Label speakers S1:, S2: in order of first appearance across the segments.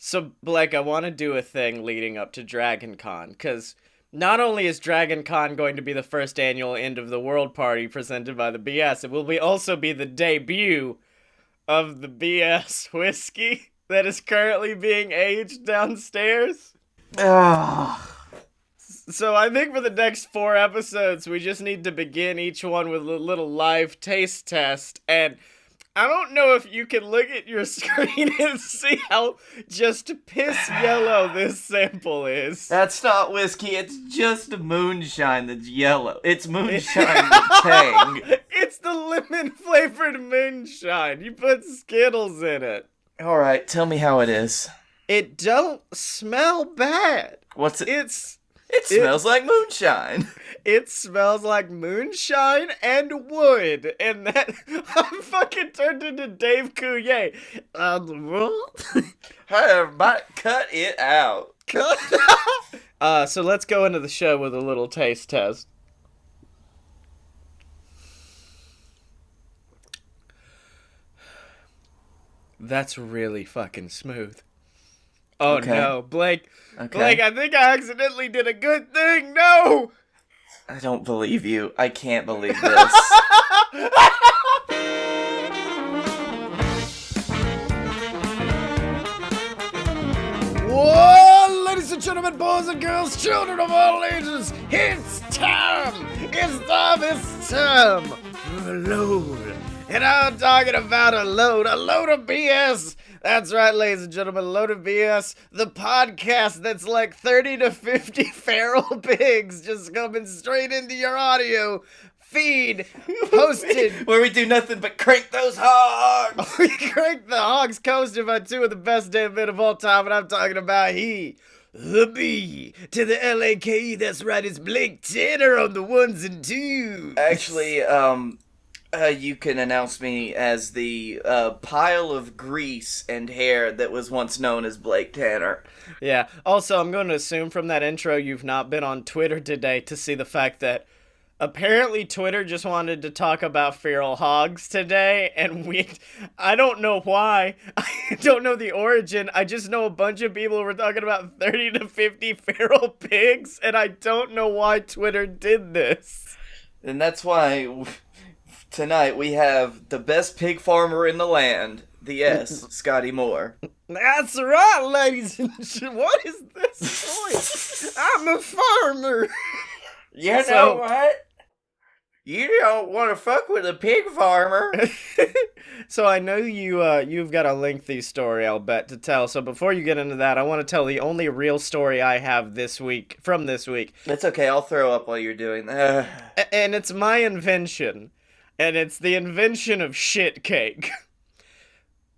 S1: So, Blake, I want to do a thing leading up to Dragon Con, because not only is Dragon Con going to be the first annual End of the World party presented by the BS, it will also be the debut of the BS whiskey that is currently being aged downstairs.
S2: Ugh.
S1: So I think for the next 4 episodes, we just need to begin each one with a little live taste test, and I don't know if you can look at your screen and see how just piss yellow this sample is.
S2: That's not whiskey, it's just moonshine that's yellow. It's moonshine with tang.
S1: It's the lemon-flavored moonshine. You put Skittles in it.
S2: Alright, tell me how it is.
S1: It don't smell bad.
S2: What's it?
S1: It
S2: smells like moonshine.
S1: It smells like moonshine and wood. And that, I'm fucking turned into Dave Coulier.
S2: Hey, everybody, cut it out.
S1: So let's go into the show with a little taste test. That's really fucking smooth. Oh
S2: Okay.
S1: no, Blake.
S2: Okay.
S1: Blake, I think I accidentally did a good thing. No!
S2: I don't believe you. I can't believe this.
S1: Whoa, ladies and gentlemen, boys and girls, children of all ages, it's time! It's time for a load. And I'm talking about a load of BS. That's right, ladies and gentlemen, load of BS, the podcast that's like 30 to 50 feral pigs just coming straight into your audio feed, hosted.
S2: Where we do nothing but crank those hogs.
S1: We crank the hogs, coasted by 2 of the best damn men of all time, and I'm talking about he, the B, to the LAKE, that's right, it's Blake Tanner on the ones and twos.
S2: Actually, you can announce me as the pile of grease and hair that was once known as Blake Tanner.
S1: Yeah, also, I'm going to assume from that intro you've not been on Twitter today to see the fact that apparently Twitter just wanted to talk about feral hogs today, and I don't know why. I don't know the origin. I just know a bunch of people were talking about 30 to 50 feral pigs, and I don't know why Twitter did this.
S2: And that's why tonight we have the best pig farmer in the land, the S, Scottye Moore.
S1: That's right, ladies and gentlemen. What is this voice? I'm a farmer.
S2: You know what? You don't want to fuck with a pig farmer.
S1: So I know you've got a lengthy story, I'll bet, to tell. So before you get into that, I want to tell the only real story I have this week.
S2: That's okay, I'll throw up while you're doing that.
S1: And it's my invention. And it's the invention of shit cake.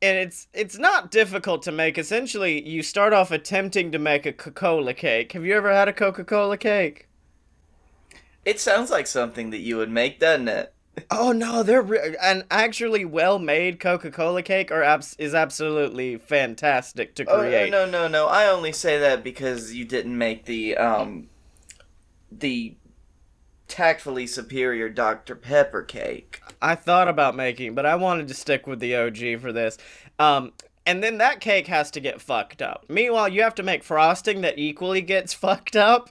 S1: And it's not difficult to make. Essentially, you start off attempting to make a Coca-Cola cake. Have you ever had a Coca-Cola cake?
S2: It sounds like something that you would make, doesn't it?
S1: Oh no, an actually well-made Coca-Cola cake is absolutely fantastic to create.
S2: Oh, no. I only say that because you didn't make the tactfully superior Dr. Pepper cake.
S1: I thought about making, but I wanted to stick with the OG for this. And then that cake has to get fucked up. Meanwhile, you have to make frosting that equally gets fucked up.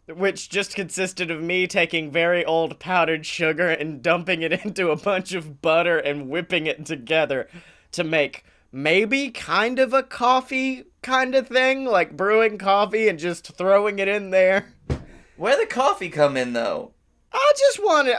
S1: Which just consisted of me taking very old powdered sugar and dumping it into a bunch of butter and whipping it together to make maybe kind of a coffee kind of thing, like brewing coffee and just throwing it in there.
S2: Where'd the coffee come in, though?
S1: I just wanted,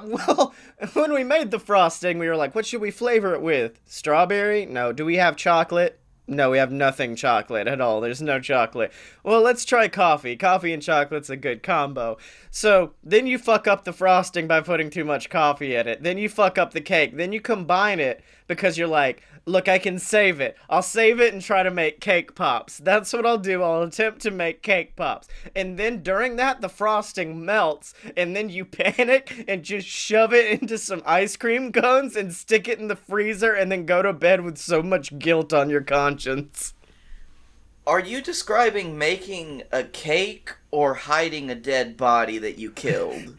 S1: well, when we made the frosting, we were like, what should we flavor it with? Strawberry? No. Do we have chocolate? No, we have nothing chocolate at all. There's no chocolate. Well, let's try coffee. Coffee and chocolate's a good combo. So, then you fuck up the frosting by putting too much coffee in it. Then you fuck up the cake. Then you combine it because you're like, look, I can save it. I'll save it and try to make cake pops. That's what I'll do. I'll attempt to make cake pops. And then during that, the frosting melts. And then you panic and just shove it into some ice cream cones and stick it in the freezer and then go to bed with so much guilt on your conscience.
S2: Are you describing making a cake or hiding a dead body that you killed?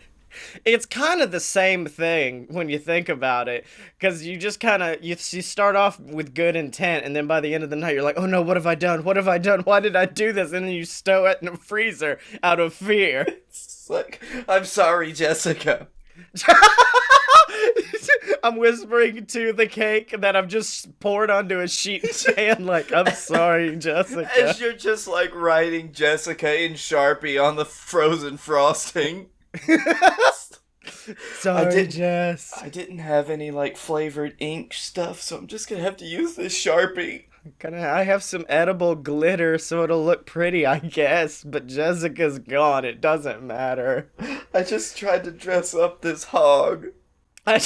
S1: It's kind of the same thing when you think about it, because you just kind of you start off with good intent, and then by the end of the night, you're like, oh no, what have I done? What have I done? Why did I do this? And then you stow it in a freezer out of fear.
S2: It's like, I'm sorry, Jessica.
S1: I'm whispering to the cake that I've just poured onto a sheet pan, like, I'm sorry, Jessica.
S2: As you're just like writing Jessica in Sharpie on the frozen frosting.
S1: Sorry, Jess.
S2: I didn't have any like flavored ink stuff, so I'm just gonna have to use this Sharpie.
S1: I have some edible glitter, so it'll look pretty, I guess. But Jessica's gone. It doesn't matter.
S2: I just tried to dress up this hog.
S1: I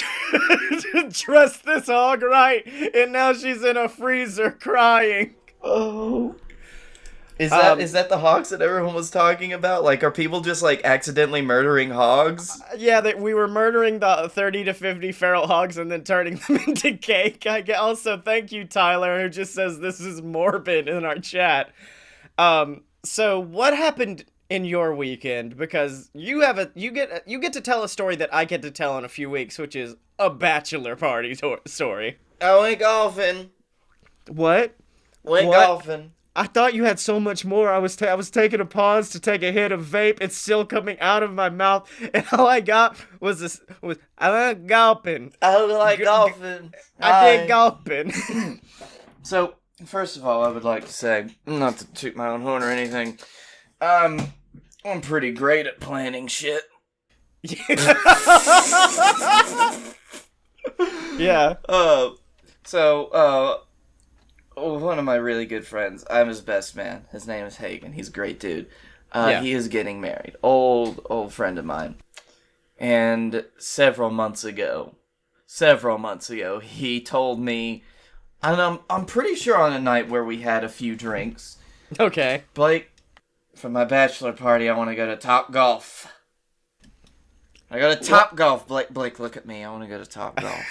S1: dressed this hog right, and now she's in a freezer crying.
S2: Oh. Is that the hogs that everyone was talking about? Like, are people just, like, accidentally murdering hogs?
S1: Yeah, we were murdering the 30 to 50 feral hogs and then turning them into cake. Also, thank you, Tyler, who just says this is morbid in our chat. So what happened in your weekend? Because you get to tell a story that I get to tell in a few weeks, which is a bachelor party story.
S2: I went golfing.
S1: What?
S2: Went golfing.
S1: I thought you had so much more. I was taking a pause to take a hit of vape. It's still coming out of my mouth, and all I got was I went golfing.
S2: I like golfing.
S1: I did golfing.
S2: So, first of all, I would like to say, not to toot my own horn or anything, I'm pretty great at planning shit.
S1: Yeah.
S2: One of my really good friends, I'm his best man. His name is Hagen. He's a great dude. He is getting married. Old friend of mine. And several months ago, he told me, and I'm pretty sure on a night where we had a few drinks.
S1: Okay.
S2: Blake, for my bachelor party, I want to go to Top Golf. I go to Top Golf. Blake, look at me. I want to go to Top Golf.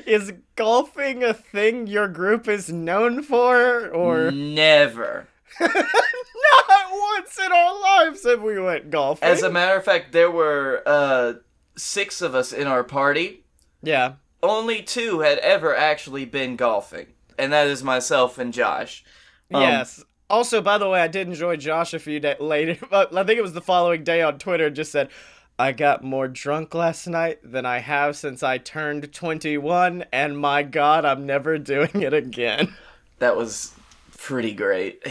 S1: Is golfing a thing your group is known for, or?
S2: Never.
S1: Not once in our lives have we went golfing.
S2: As a matter of fact, there were 6 of us in our party.
S1: Yeah.
S2: Only 2 had ever actually been golfing, and that is myself and Josh.
S1: Yes. Also, by the way, I did enjoy Josh a few days later. I think it was the following day on Twitter. Just said, I got more drunk last night than I have since I turned 21, and my God, I'm never doing it again.
S2: That was pretty great.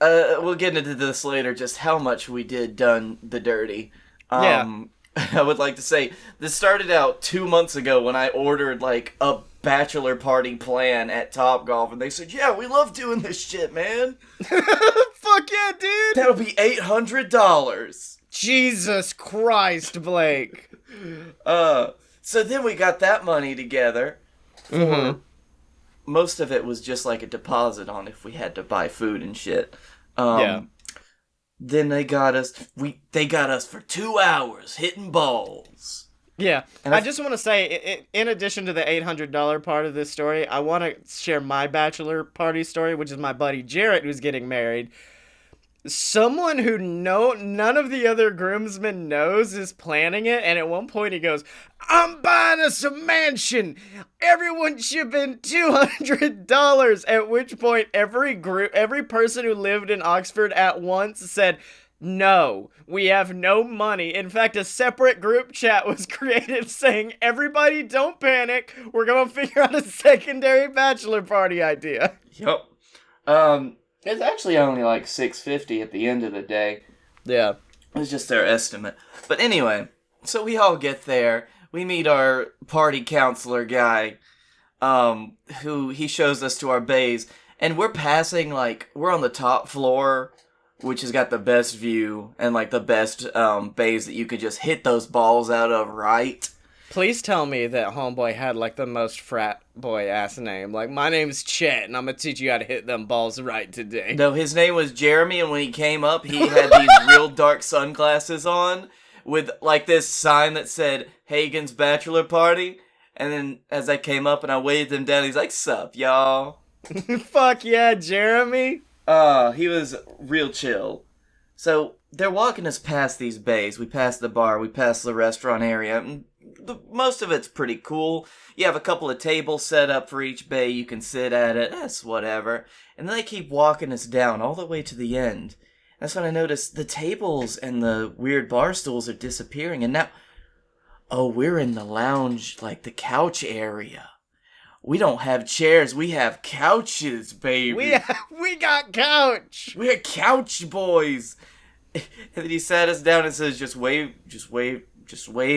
S2: We'll get into this later, just how much we done the dirty.
S1: Yeah.
S2: I would like to say, this started out 2 months ago when I ordered, like, a bachelor party plan at Topgolf, and they said, yeah, we love doing this shit, man.
S1: Fuck yeah, dude!
S2: That'll be $800.
S1: Jesus Christ, Blake.
S2: So then we got that money together. Most of it was just like a deposit on if we had to buy food and shit.
S1: Yeah.
S2: Then they got us for 2 hours hitting balls.
S1: Yeah. And I just want to say, in addition to the $800 part of this story, I want to share my bachelor party story, which is my buddy Jarrett, who's getting married. Someone who none of the other groomsmen knows is planning it, and at one point he goes, I'm buying us a mansion! Everyone chip in $200! At which point every person who lived in Oxford at once said, no, we have no money. In fact, a separate group chat was created saying, everybody don't panic, we're gonna figure out a secondary bachelor party idea.
S2: Yup. It's actually only like $650 at the end of the day.
S1: Yeah.
S2: It's just their estimate. But anyway, so we all get there. We meet our party counselor guy, who he shows us to our bays. And we're passing, like, we're on the top floor, which has got the best view and, like, the best bays that you could just hit those balls out of right.
S1: Please tell me that homeboy had, like, the most frat boy ass name. Like, my name's Chet, and I'm gonna teach you how to hit them balls right today.
S2: No, his name was Jeremy, and when he came up, he had these real dark sunglasses on with, like, this sign that said, Hagen's Bachelor Party. And then, as I came up and I waved him down, he's like, sup, y'all?
S1: Fuck yeah, Jeremy.
S2: He was real chill. So, they're walking us past these bays. We pass the bar, we pass the restaurant area. And most of it's pretty cool. You have a couple of tables set up for each bay. You can sit at it. That's whatever. And then they keep walking us down all the way to the end. That's when I noticed the tables and the weird bar stools are disappearing. And now, oh, we're in the lounge, like the couch area. We don't have chairs. We have couches, baby.
S1: We got couch.
S2: We're couch boys. And then he sat us down and says, just wave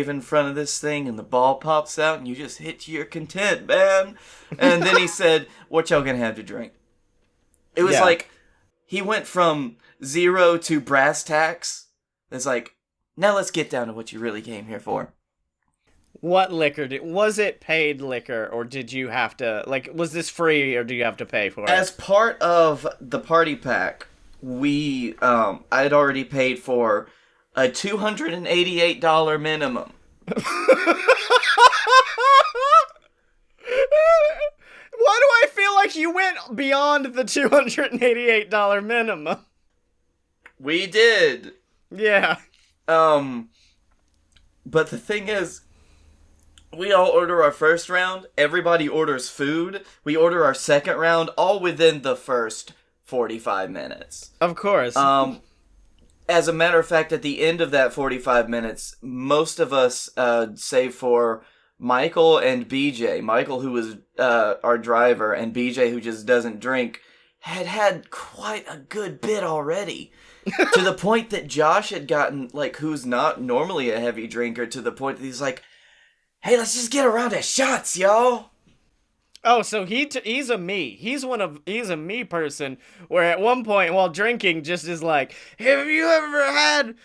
S2: in front of this thing, and the ball pops out, and you just hit to your content, man. And then he said, what y'all gonna have to drink? It was like, he went from 0 to brass tacks. It's like, now let's get down to what you really came here for.
S1: What liquor was it paid liquor, or did you have to, like, was this free, or do you have to pay for it?
S2: As part of the party pack, I'd already paid for a $288 minimum.
S1: Why do I feel like you went beyond the $288 minimum?
S2: We did.
S1: Yeah.
S2: But the thing is, we all order our first round, everybody orders food, we order our second round, all within the first 45 minutes.
S1: Of course.
S2: As a matter of fact, at the end of that 45 minutes, most of us, save for Michael and BJ, Michael who was our driver, and BJ who just doesn't drink, had quite a good bit already. To the point that Josh had gotten, like, who's not normally a heavy drinker, to the point that he's like, hey, let's just get a round of shots, y'all.
S1: Oh, so he's a me. He's a me person, where at one point while drinking just is like, have you ever had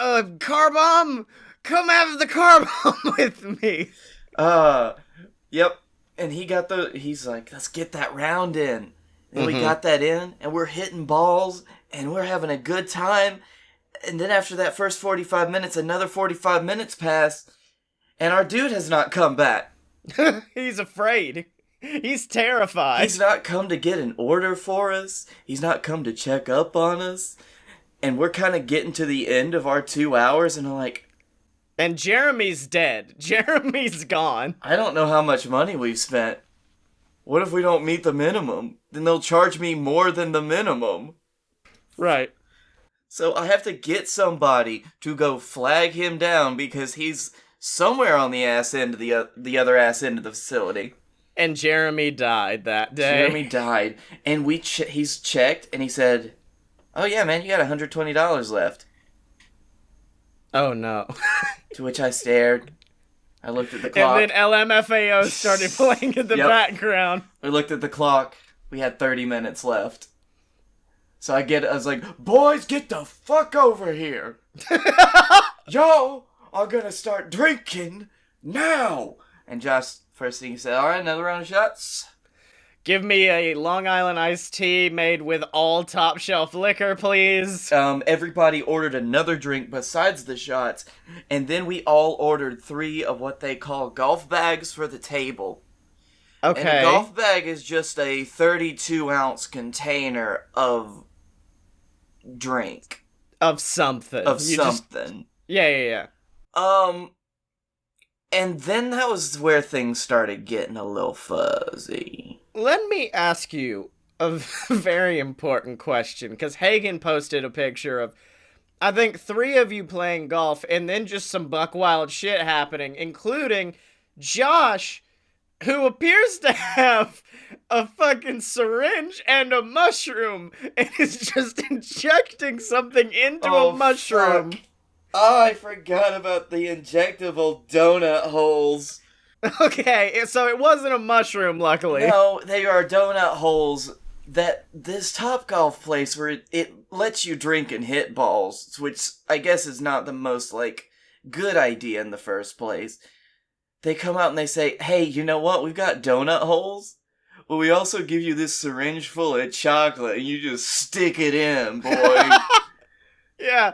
S1: a car bomb? Come have the car bomb with me.
S2: Yep. And he's like, let's get that round in. And we got that in, and we're hitting balls, and we're having a good time. And then after that first 45 minutes, another 45 minutes pass, and our dude has not come back.
S1: He's afraid. He's terrified.
S2: He's not come to get an order for us. He's not come to check up on us. And we're kind of getting to the end of our 2 hours, and I'm like...
S1: And Jeremy's dead. Jeremy's gone.
S2: I don't know how much money we've spent. What if we don't meet the minimum? Then they'll charge me more than the minimum.
S1: Right.
S2: So I have to get somebody to go flag him down because he's somewhere on the ass end of the other ass end of the facility.
S1: And Jeremy died that day.
S2: Jeremy died, and he's checked, and he said, "Oh yeah, man, you got $120 left."
S1: Oh no.
S2: To which I stared. I looked at the clock.
S1: And then LMFAO started playing in the background.
S2: We looked at the clock. We had 30 minutes left. So I was like, boys, get the fuck over here. Y'all are gonna start drinking now. And Josh, first thing he said, all right, another round of shots.
S1: Give me a Long Island iced tea made with all top shelf liquor, please.
S2: Everybody ordered another drink besides the shots. And then we all ordered 3 of what they call golf bags for the table.
S1: Okay.
S2: And a golf bag is just a 32-ounce container of drink.
S1: Of something. Yeah.
S2: And then that was where things started getting a little fuzzy.
S1: Let me ask you a very important question, because Hagen posted a picture of, I think, 3 of you playing golf, and then just some buck wild shit happening, including Josh, who appears to have a fucking syringe and a mushroom, and is just injecting something into a mushroom.
S2: Fuck. Oh, I forgot about the injectable donut holes.
S1: Okay, so it wasn't a mushroom, luckily.
S2: No, they are donut holes that this Topgolf place where it lets you drink and hit balls, which I guess is not the most, good idea in the first place. They come out and they say, hey, you know what? We've got donut holes. Well, we also give you this syringe full of chocolate, and you just stick it in, boy.
S1: Yeah.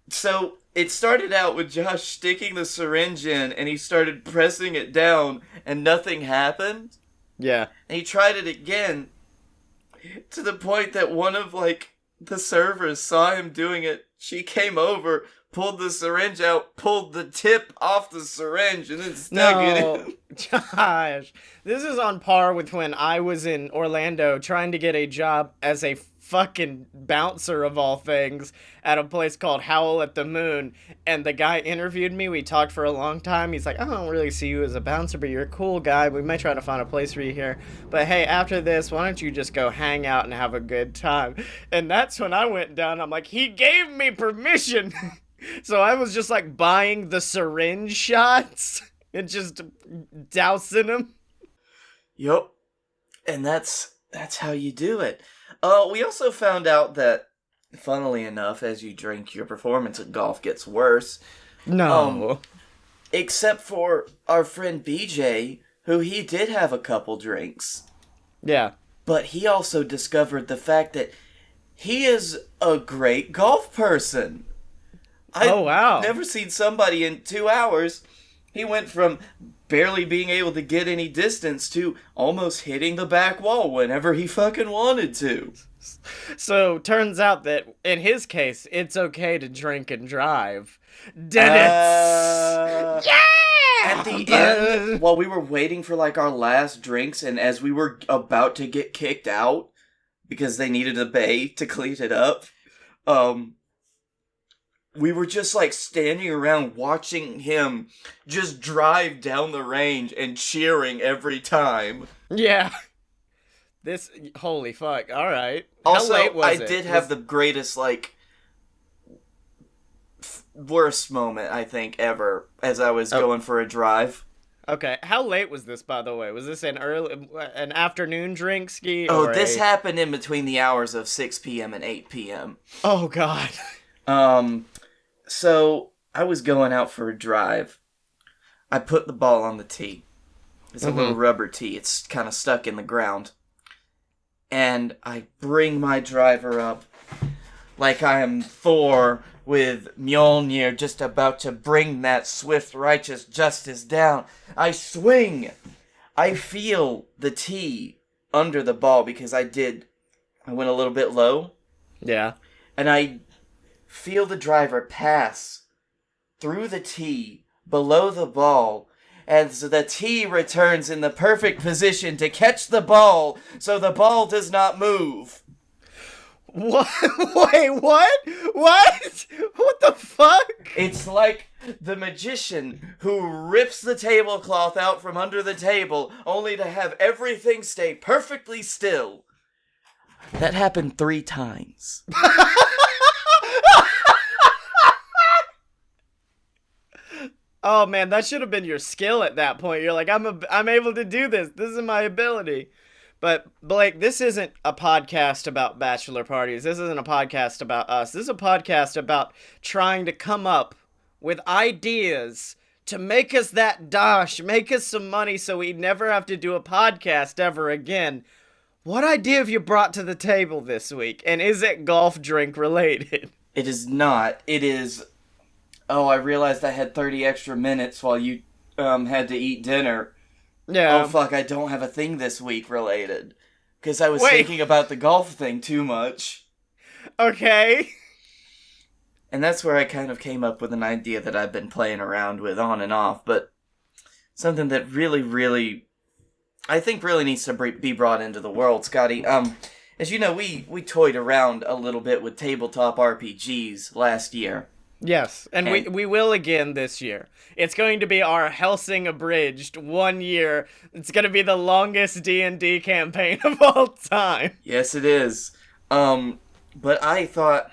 S2: So it started out with Josh sticking the syringe in, and he started pressing it down, and nothing happened.
S1: Yeah.
S2: And he tried it again, to the point that one of, the servers saw him doing it. She came over, pulled the syringe out, pulled the tip off the syringe, and then stuck it in.
S1: Josh, this is on par with when I was in Orlando trying to get a job as a fucking bouncer of all things at a place called Howl at the Moon, and the guy interviewed me. We talked for a long time. He's like, I don't really see you as a bouncer, but you're a cool guy. We might try to find a place for you here, but hey, after this, why don't you just go hang out and have a good time? And that's when I went down. I'm like, he gave me permission. So I was just like buying the syringe shots and just dousing them.
S2: Yup. And that's how you do it. We also found out that, funnily enough, as you drink, your performance at golf gets worse.
S1: No.
S2: Except for our friend BJ, who he did have a couple drinks.
S1: Yeah.
S2: But he also discovered the fact that he is a great golf person.
S1: Oh, wow.
S2: I've never seen somebody in 2 hours. He went from barely being able to get any distance to almost hitting the back wall whenever he fucking wanted to.
S1: So, turns out that, in his case, it's okay to drink and drive. Dennis! Yeah!
S2: At the end, while we were waiting for, like, our last drinks, and as we were about to get kicked out, because they needed a bay to clean it up, we were just, like, standing around watching him just drive down the range and cheering every time.
S1: Yeah. This, holy fuck, alright.
S2: Also,
S1: How late was
S2: I
S1: it?
S2: did have the greatest, like, worst moment, I think, ever, as I was going for a drive.
S1: Okay, how late was this, by the way? Was this an afternoon drink ski?
S2: Oh, this happened in between the hours of 6 p.m. and 8 p.m.
S1: Oh, God.
S2: So, I was going out for a drive. I put the ball on the tee. It's a little rubber tee. It's kind of stuck in the ground. And I bring my driver up like I am Thor with Mjolnir just about to bring that swift righteous justice down. I swing. I feel the tee under the ball because I went a little bit low.
S1: Yeah.
S2: And I feel the driver pass through the tee below the ball, and so the tee returns in the perfect position to catch the ball so the ball does not move.
S1: What? Wait, what? What? What the fuck?
S2: It's like the magician who rips the tablecloth out from under the table only to have everything stay perfectly still. That happened 3 times.
S1: Oh man, that should have been your skill at that point. You're like, I'm able to do this. This is my ability. But Blake, this isn't a podcast about bachelor parties. This isn't a podcast about us. This is a podcast about trying to come up with ideas to make us that dosh, make us some money so we never have to do a podcast ever again. What idea have you brought to the table this week? And is it golf drink related?
S2: It is not. It is... Oh, I realized I had 30 extra minutes while you had to eat dinner.
S1: Yeah.
S2: Oh, fuck, I don't have a thing this week related. Because I was thinking about the golf thing too much.
S1: Okay.
S2: And that's where I kind of came up with an idea that I've been playing around with on and off, but something that really, really, I think really needs to be brought into the world, Scottye. As you know, we toyed around a little bit with tabletop RPGs last year.
S1: Yes, and we will again this year. It's going to be our Helsing Abridged 1 year. It's going to be the longest D&D campaign of all time.
S2: Yes, it is. But I thought,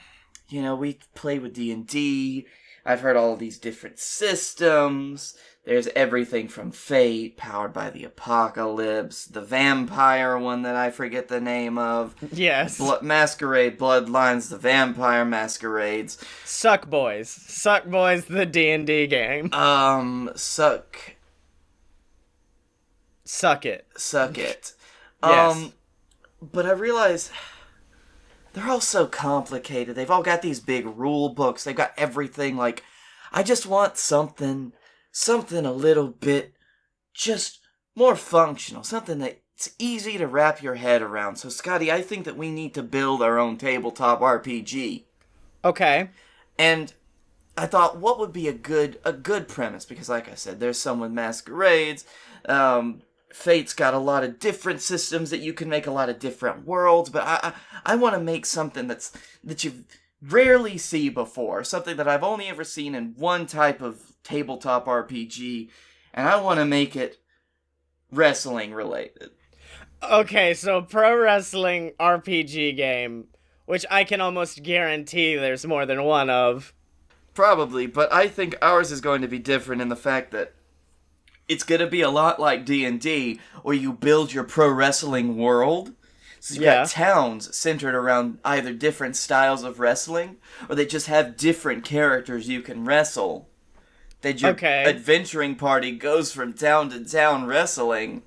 S2: you know, we play with D&D. I've heard all these different systems. There's everything from Fate, Powered by the Apocalypse, the vampire one that I forget the name of.
S1: Yes.
S2: Masquerade, Bloodlines, the Vampire Masquerades.
S1: Suck Boys, the D&D game.
S2: Suck
S1: It.
S2: Suck it.
S1: Yes.
S2: But I realize they're all so complicated. They've all got these big rule books. They've got everything. Like, I just want something a little bit just more functional. Something that it's easy to wrap your head around. So, Scottye, I think that we need to build our own tabletop RPG.
S1: Okay.
S2: And I thought, what would be a good premise? Because, like I said, there's some with masquerades. Fate's got a lot of different systems that you can make, a lot of different worlds. But I want to make something that you rarely see before, something that I've only ever seen in one type of tabletop RPG, and I want to make it wrestling related.
S1: Okay, so pro wrestling RPG game, which I can almost guarantee there's more than one of.
S2: Probably, but I think ours is going to be different in the fact that it's going to be a lot like D&D, where you build your pro wrestling world. So you've got towns centered around either different styles of wrestling, or they just have different characters you can wrestle. That your adventuring party goes from town to town wrestling,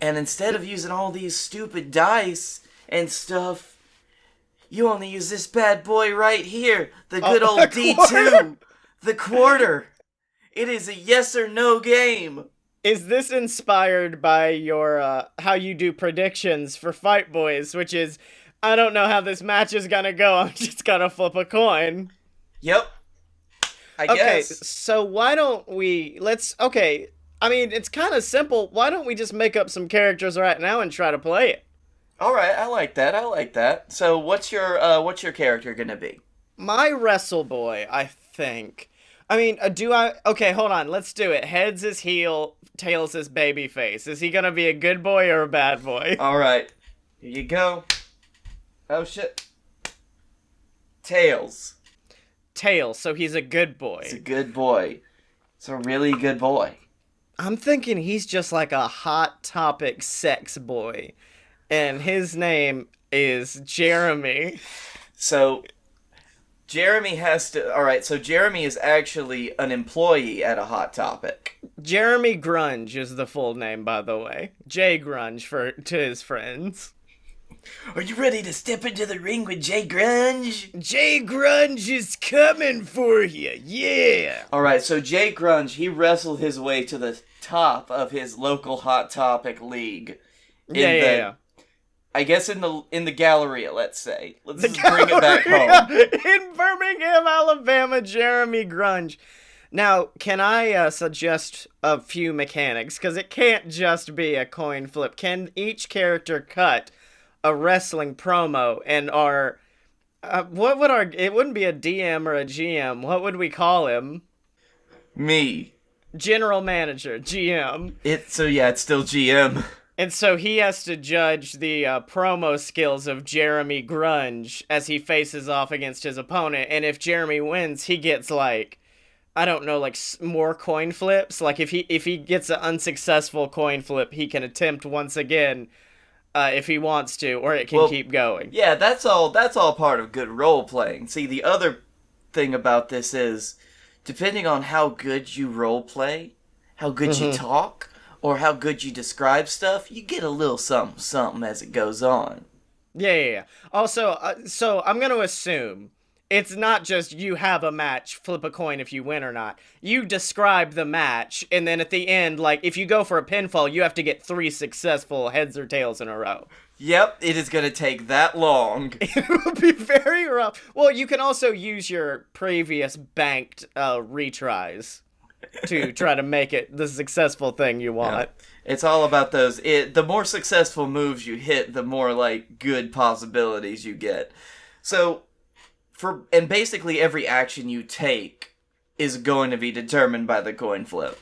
S2: and instead of using all these stupid dice and stuff, you only use this bad boy right here, the good old D2, the quarter. It is a yes or no game.
S1: Is this inspired by your, how you do predictions for Fight Boys, which is, I don't know how this match is gonna go, I'm just gonna flip a coin?
S2: Yep. I guess.
S1: Okay, so why don't we, I mean, it's kind of simple. Why don't we just make up some characters right now and try to play it?
S2: Alright, I like that. So what's your character gonna be?
S1: My Wrestle Boy, I think. I mean, okay, hold on, let's do it. Heads is heel, tails is babyface. Is he gonna be a good boy or a bad boy?
S2: Alright, here you go. Oh shit. Tails.
S1: Tails, so he's a good boy.
S2: He's a good boy. It's a really good boy.
S1: I'm thinking he's just like a hot topic sex boy. And his name is Jeremy.
S2: So Jeremy so Jeremy is actually an employee at a Hot Topic.
S1: Jeremy Grunge is the full name, by the way. Jay Grunge to his friends.
S2: Are you ready to step into the ring with Jay Grunge?
S1: Jay Grunge is coming for you, yeah!
S2: Alright, so Jay Grunge, he wrestled his way to the top of his local Hot Topic league.
S1: Yeah.
S2: I guess in the Galleria, let's say. Let's just bring it back home.
S1: In Birmingham, Alabama, Jeremy Grunge. Now, can I suggest a few mechanics? Because it can't just be a coin flip. Can each character cut a wrestling promo and it wouldn't be a DM or a GM. What would we call him?
S2: Me.
S1: General manager, GM.
S2: It's still GM.
S1: And so he has to judge the promo skills of Jeremy Grunge as he faces off against his opponent. And if Jeremy wins, he gets more coin flips. Like if he gets an unsuccessful coin flip, he can attempt once again if he wants to, or it can keep going.
S2: Yeah, that's all part of good role playing. See, the other thing about this is, depending on how good you role play, how good you talk, or how good you describe stuff, you get a little something as it goes on.
S1: Yeah. Also, so I'm going to assume it's not just you have a match, flip a coin if you win or not. You describe the match, and then at the end, like, if you go for a pinfall, you have to get 3 successful heads or tails in a row.
S2: Yep, it is going to take that long.
S1: It will be very rough. Well, you can also use your previous banked retries to try to make it the successful thing you want.
S2: Yeah. It's all about those. The more successful moves you hit, the more good possibilities you get. So, and basically every action you take is going to be determined by the coin flip.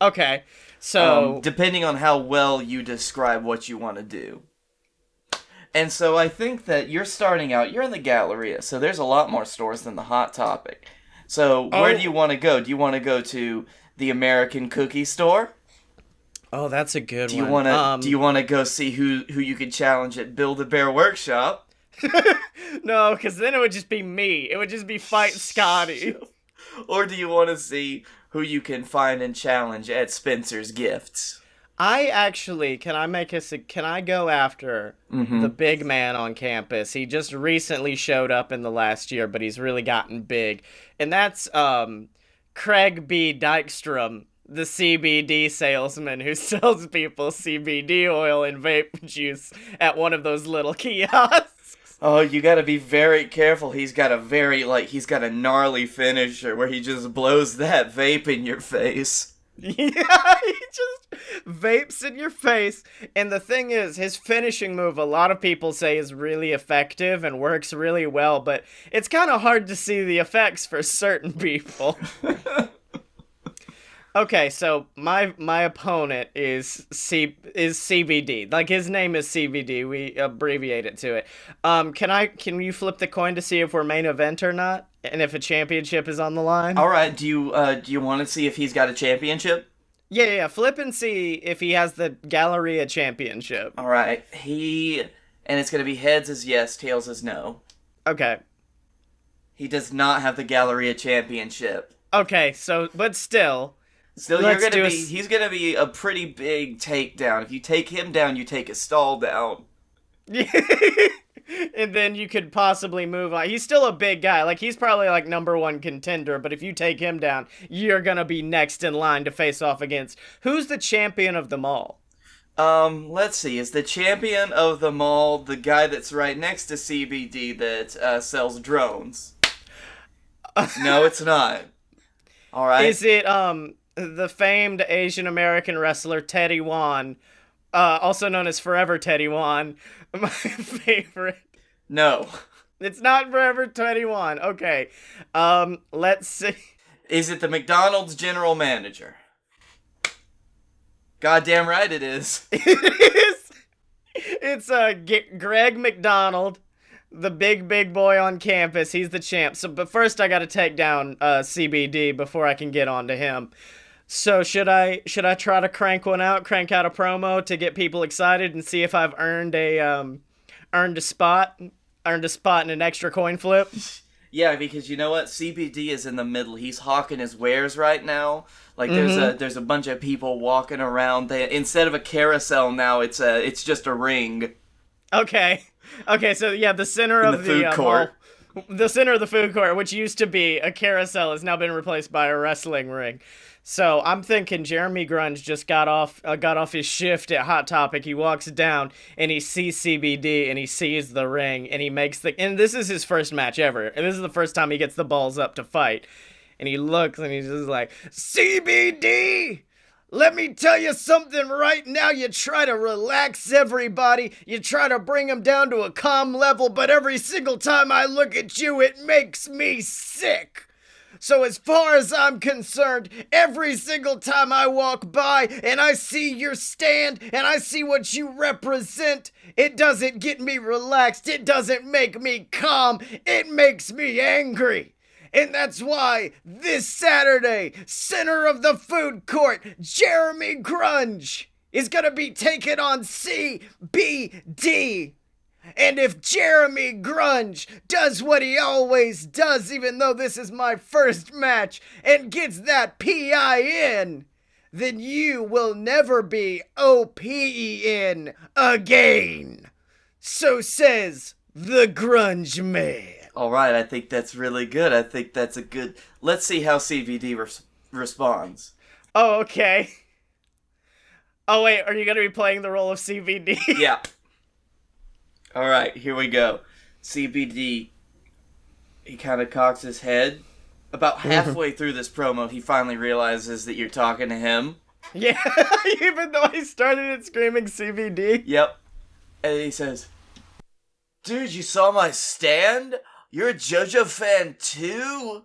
S1: Okay, so
S2: depending on how well you describe what you want to do. And so I think that you're starting out. You're in the Galleria, so there's a lot more stores than the Hot Topic. So, where do you want to go? Do you want to go to the American Cookie Store?
S1: Oh, that's a good one.
S2: Do you want to go see who you could challenge at Build-A-Bear Workshop?
S1: No, because then it would just be me. It would just be Fight Scottye.
S2: Or do you want to see who you can find and challenge at Spencer's Gifts?
S1: Can I go after the big man on campus? He just recently showed up in the last year, but he's really gotten big. And that's Craig B. Dykstrom, the CBD salesman who sells people CBD oil and vape juice at one of those little kiosks.
S2: Oh, you gotta be very careful. He's got a gnarly finisher where he just blows that vape in your face.
S1: Yeah, he just vapes in your face. And the thing is, his finishing move, a lot of people say is really effective and works really well, but it's kind of hard to see the effects for certain people. Okay, so my opponent is CBD. Like, his name is CBD. We abbreviate it to it. Can you flip the coin to see if we're main event or not, and if a championship is on the line?
S2: All right. Do you want to see if he's got a championship?
S1: Yeah. Flip and see if he has the Galleria championship.
S2: All right. And it's gonna be heads is yes, tails is no.
S1: Okay.
S2: He does not have the Galleria championship.
S1: Okay. So, but still.
S2: Still, he's gonna be a pretty big takedown. If you take him down, you take a stall down.
S1: And then you could possibly move on. He's still a big guy. Like, he's probably like #1 contender, but if you take him down, you're gonna be next in line to face off against. Who's the champion of them all?
S2: Let's see. Is the champion of them all the guy that's right next to CBD that sells drones? No, it's not. All right.
S1: Is it the famed Asian American wrestler Teddy Wan, also known as Forever Teddy Wan, my favorite?
S2: No.
S1: It's not Forever Teddy Wan. Okay. Let's see.
S2: Is it the McDonald's general manager? Goddamn right it is.
S1: It is. It's Greg McDonald, the big boy on campus. He's the champ. So, but first I got to take down CBD before I can get on to him. So should I try to crank out a promo to get people excited and see if I've earned a spot in an extra coin flip?
S2: Yeah, because you know what? CBD is in the middle. He's hawking his wares right now. Like, there's a bunch of people walking around. Instead of a carousel now, it's just a ring.
S1: Okay, so yeah, the center of the food court. The center of the food court, which used to be a carousel, has now been replaced by a wrestling ring. So I'm thinking Jeremy Grunge just got off his shift at Hot Topic. He walks down and he sees CBD and he sees the ring and he makes and this is his first match ever. And this is the first time he gets the balls up to fight. And he looks and he's just like, CBD! Let me tell you something right now. You try to relax everybody. You try to bring them down to a calm level, but every single time I look at you, it makes me sick. So as far as I'm concerned, every single time I walk by and I see your stand and I see what you represent, it doesn't get me relaxed. It doesn't make me calm. It makes me angry. And that's why this Saturday, center of the food court, Jeremy Grunge is gonna be taking on CBD. And if Jeremy Grunge does what he always does, even though this is my first match, and gets that PIN, then you will never be OPEN again. So says the Grunge Man.
S2: All right, I think that's really good. I think that's a good... Let's see how CBD responds.
S1: Oh, okay. Oh, wait, are you going to be playing the role of CBD?
S2: Yeah. All right, here we go. CBD, he kind of cocks his head. About halfway through this promo, he finally realizes that you're talking to him.
S1: Yeah, even though he started it screaming CBD.
S2: Yep. And he says, dude, you saw my stand? You're a JoJo fan too?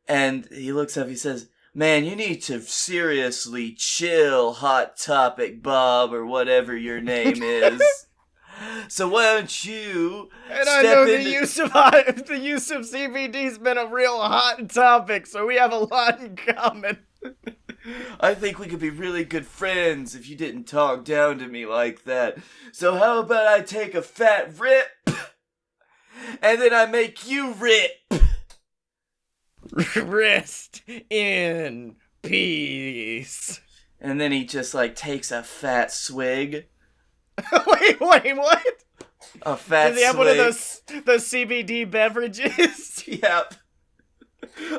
S2: And he looks up, he says, man, you need to seriously chill, Hot Topic Bob, or whatever your name is. So why don't you
S1: I know the use of CBD's been a real hot topic, so we have a lot in common.
S2: I think we could be really good friends if you didn't talk down to me like that. So how about I take a fat rip, and then I make you rip?
S1: Rest in peace.
S2: And then he just, like, takes a fat swig.
S1: Wait, what?
S2: A fat swig.
S1: Does he have one of those CBD beverages?
S2: Yep.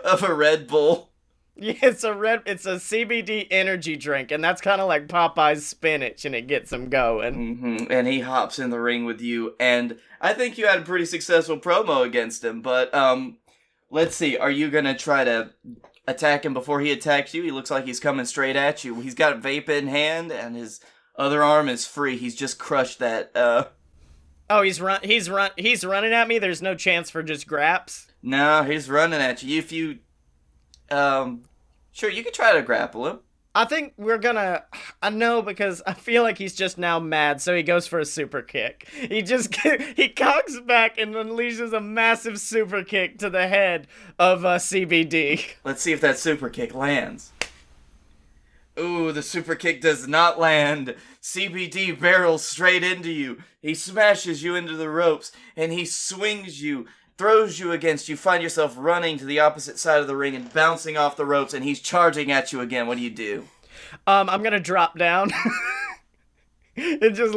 S2: Of a Red Bull.
S1: Yeah, it's a CBD energy drink, and that's kind of like Popeye's spinach, and it gets him going.
S2: And he hops in the ring with you, and I think you had a pretty successful promo against him, but, let's see, are you gonna try to attack him before he attacks you? He looks like he's coming straight at you. He's got a vape in hand, and his other arm is free. He's just crushed that,
S1: Oh, he's running at me. There's no chance for just graps.
S2: No, he's running at you. If you, sure, you could try to grapple him.
S1: I think I know, because I feel like he's just now mad, so he goes for a super kick. He cocks back and unleashes a massive super kick to the head of CBD.
S2: Let's see if that super kick lands. Ooh, the super kick does not land. CBD barrels straight into you. He smashes you into the ropes, and he swings you, throws you against you, find yourself running to the opposite side of the ring and bouncing off the ropes, and he's charging at you again. What do?
S1: I'm gonna drop down and just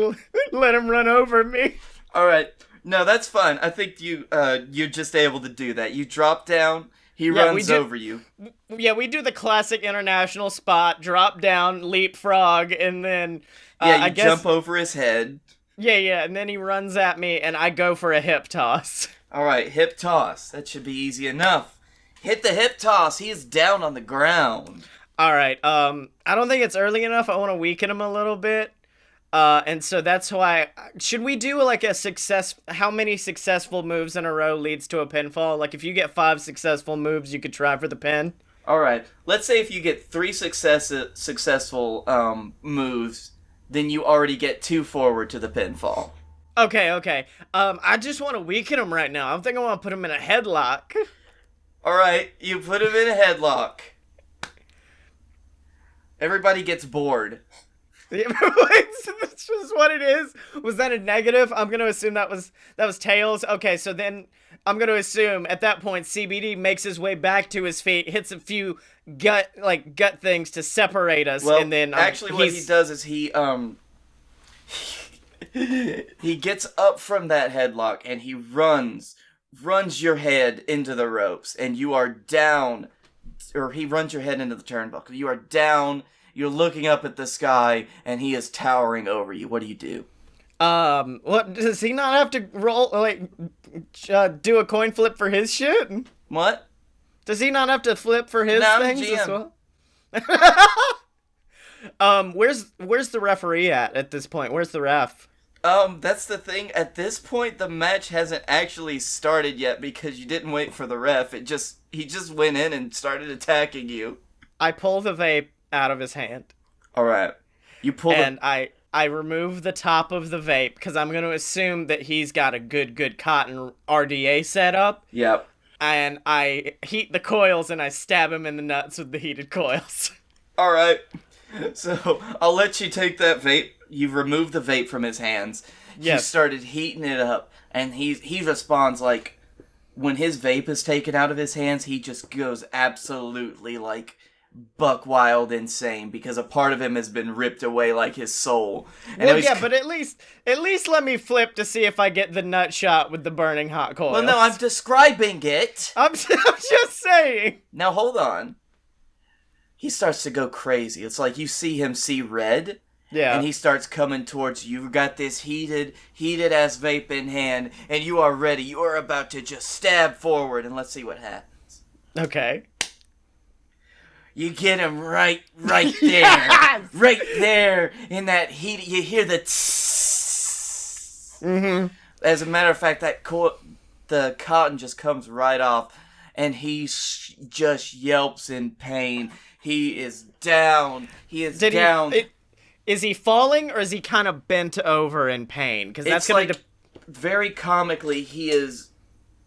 S1: let him run over me.
S2: Alright. No, that's fine. I think you're just able to do that. You drop down, he runs over you.
S1: Yeah, we do the classic international spot, drop down, leapfrog, and then...
S2: I guess jump over his head.
S1: Yeah, and then he runs at me, and I go for a hip toss.
S2: Alright, hip toss. That should be easy enough. Hit the hip toss. He is down on the ground.
S1: Alright, I don't think it's early enough. I want to weaken him a little bit. And so that's why... Should we do, like, how many successful moves in a row leads to a pinfall? Like, if you get 5 successful moves, you could try for the pin?
S2: Alright, let's say if you get 3 successful moves, then you already get 2 forward to the pinfall.
S1: Okay. I just want to weaken him right now. I think I want to put him in a headlock.
S2: Alright, you put him in a headlock. Everybody gets bored.
S1: That's just what it is. Was that a negative? I'm gonna assume that was tails. Okay, so then I'm gonna assume at that point CBD makes his way back to his feet, hits a few gut things to separate us, and then
S2: actually what he does is he gets up from that headlock and he runs your head into the ropes, and you are down, or he runs your head into the turnbuckle. You are down. You're looking up at the sky, and he is towering over you. What do?
S1: What, does he not have to roll, do a coin flip for his shit?
S2: What?
S1: Does he not have to flip for his things as well? Where's the referee at this point? Where's the ref?
S2: That's the thing. At this point, the match hasn't actually started yet because you didn't wait for the ref. He just went in and started attacking you.
S1: I pull the vape out of his hand.
S2: Alright. You pull
S1: and I remove the top of the vape because I'm going to assume that he's got a good cotton RDA setup.
S2: Yep.
S1: And I heat the coils and I stab him in the nuts with the heated coils.
S2: Alright. So, I'll let you take that vape. You've removed the vape from his hands. Yes. He started heating it up, and he responds like, when his vape is taken out of his hands, he just goes absolutely like buck wild insane because a part of him has been ripped away, like his soul. And
S1: well, yeah, but at least let me flip to see if I get the nut shot with the burning hot coils.
S2: Well, no, I'm describing it.
S1: I'm just saying.
S2: Now, hold on. He starts to go crazy. It's like you see him see red. Yeah. And he starts coming towards you. You've got this heated ass vape in hand, and you are ready. You are about to just stab forward, and let's see what happens.
S1: Okay.
S2: You get him right there. Yes! Right there in that heat. You hear the tss.
S1: Mm-hmm.
S2: As a matter of fact, the cotton just comes right off, and he just yelps in pain. He is down. Is
S1: he falling, or is he kind of bent over in pain? Because that's going to...
S2: very comically, he is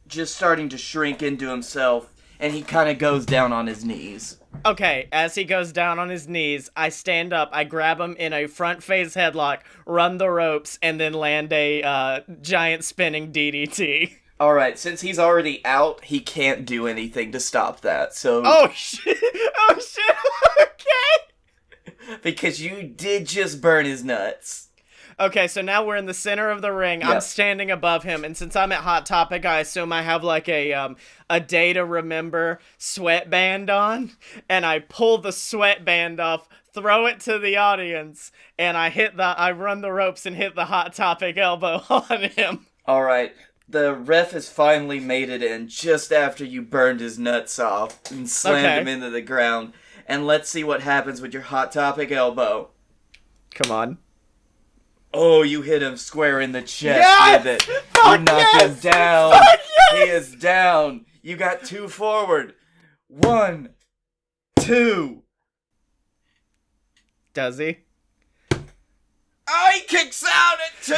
S2: just starting to shrink into himself, and he kind of goes down on his knees.
S1: Okay, as he goes down on his knees, I stand up, I grab him in a front face headlock, run the ropes, and then land a giant spinning DDT.
S2: Alright, since he's already out, he can't do anything to stop that, so...
S1: Oh shit! Okay!
S2: Because you did just burn his nuts.
S1: Okay, so now we're in the center of the ring. I'm
S2: Yep.
S1: standing above him, and since I'm at Hot Topic, I assume I have like a day to remember sweatband on, and I pull the sweatband off, throw it to the audience, and I run the ropes and hit the Hot Topic elbow on him.
S2: All right. The ref has finally made it in just after you burned his nuts off and slammed him into the ground. And let's see what happens with your Hot Topic elbow.
S1: Come on.
S2: Oh, you hit him square in the chest
S1: Yes!
S2: with it.
S1: Fuck
S2: You knocked him down.
S1: Fuck yes!
S2: He is down. You got 2 forward. 1, 2.
S1: Does he?
S2: Oh, he kicks out at 2.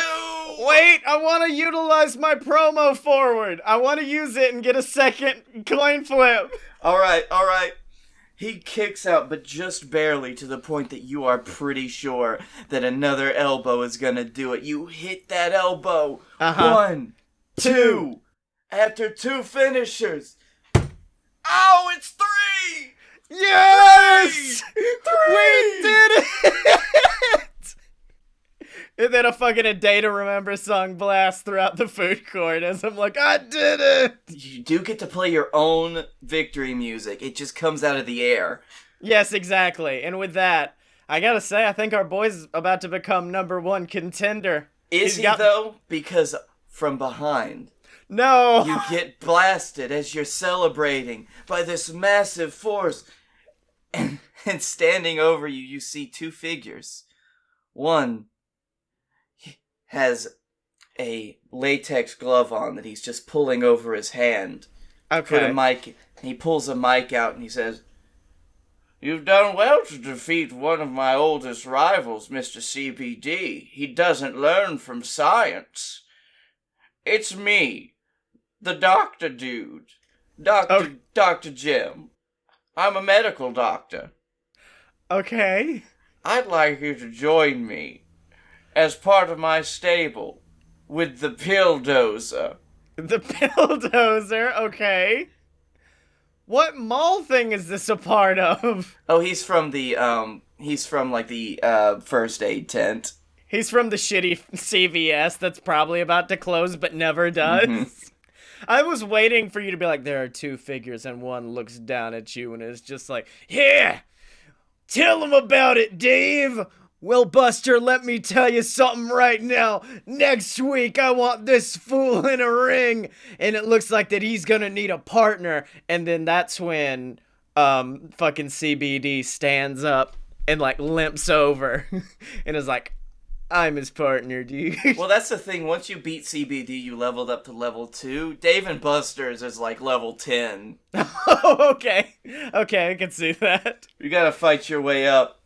S1: Wait, I want to utilize my promo forward. I want to use it and get a second coin flip.
S2: All right. He kicks out, but just barely, to the point that you are pretty sure that another elbow is gonna do it. You hit that elbow. 1, 2. After 2 finishers. Oh, it's 3.
S1: Yes!
S2: 3.
S1: We did it! And then a day to remember song blast throughout the food court as I'm like, I did it!
S2: You do get to play your own victory music. It just comes out of the air.
S1: Yes, exactly. And with that, I gotta say, I think our boy's about to become #1 contender.
S2: Is he, though? Because from behind,
S1: No!
S2: you get blasted as you're celebrating by this massive force. And standing over you, you see 2 figures. One has a latex glove on that he's just pulling over his hand.
S1: Okay.
S2: Put a mic. He pulls a mic out and he says, "You've done well to defeat one of my oldest rivals, Mr. CBD. He doesn't learn from science. It's me, the doctor dude. Dr. Jim. I'm a medical doctor.
S1: Okay.
S2: I'd like you to join me as part of my stable with the Pilldozer."
S1: The Pilldozer, okay. What mall thing is this a part of?
S2: Oh, he's from the first aid tent.
S1: He's from the shitty CVS that's probably about to close but never does.
S2: Mm-hmm.
S1: I was waiting for you to be like, there are 2 figures and one looks down at you and is just like, yeah, tell him about it, Dave. Well, Buster, let me tell you something right now. Next week, I want this fool in a ring, and it looks like that he's gonna need a partner. And then that's when, fucking CBD stands up and, like, limps over and is like, I'm his partner, dude.
S2: Well, that's the thing. Once you beat CBD, you leveled up to level 2. Dave and Buster's is like level 10.
S1: Oh, okay. Okay, I can see that.
S2: You gotta fight your way up.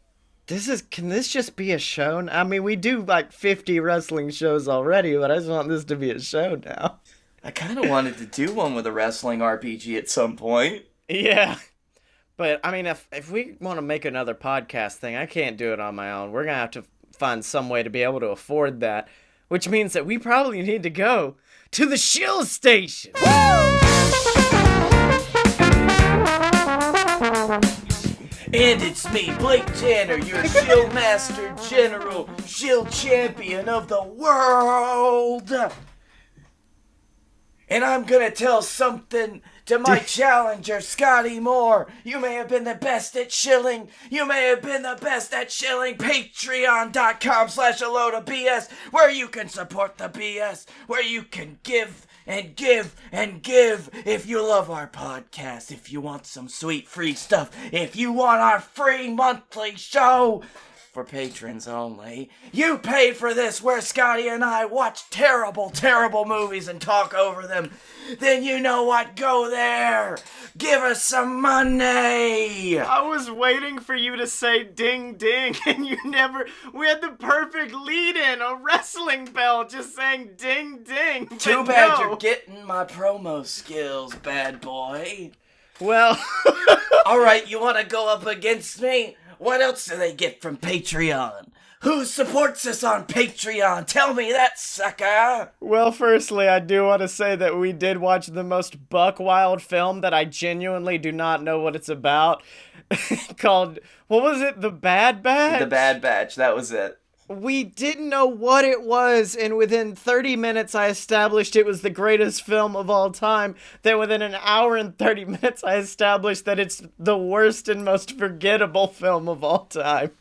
S1: Can this just be a show? I mean, we do like 50 wrestling shows already, but I just want this to be a show now.
S2: I kind of wanted to do one with a wrestling RPG at some point.
S1: Yeah. But, I mean, if we want to make another podcast thing, I can't do it on my own. We're going to have to find some way to be able to afford that, which means that we probably need to go to the shill station.
S2: And it's me, Blake Tanner, your shill master general, shill champion of the world. And I'm gonna tell something to my challenger, Scottye Moore. You may have been the best at shilling. You may have been the best at shilling. Patreon.com/a-load-of-BS, where you can support the BS, where you can give and give and give. If you love our podcast, if you want some sweet free stuff, if you want our free monthly show, for patrons only, you pay for this, where Scottye and I watch terrible, terrible movies and talk over them. Then you know what? Go there. Give us some money.
S1: I was waiting for you to say ding ding, and you never. We had the perfect lead in, a wrestling bell just saying ding ding.
S2: Too bad you're getting my promo skills, bad boy.
S1: Well.
S2: Alright, you want to go up against me? What else do they get from Patreon? Who supports us on Patreon? Tell me that, sucker!
S1: Well, firstly, I do want to say that we did watch the most buck wild film that I genuinely do not know what it's about. Called, what was it? The Bad Batch?
S2: The Bad Batch, that was it.
S1: We didn't know what it was, and within 30 minutes I established it was the greatest film of all time. Then within an hour and 30 minutes I established that it's the worst and most forgettable film of all time.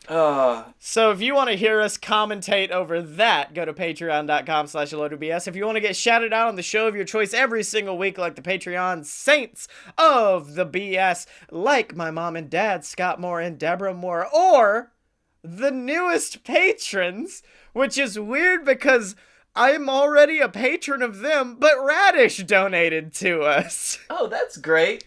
S1: So if you want to hear us commentate over that, go to patreon.com/AloadedBS. If you want to get shouted out on the show of your choice every single week, like the Patreon saints of the BS, like my mom and dad, Scott Moore and Deborah Moore, or the newest patrons, which is weird because I'm already a patron of them, but Radish donated to us.
S2: Oh, that's great.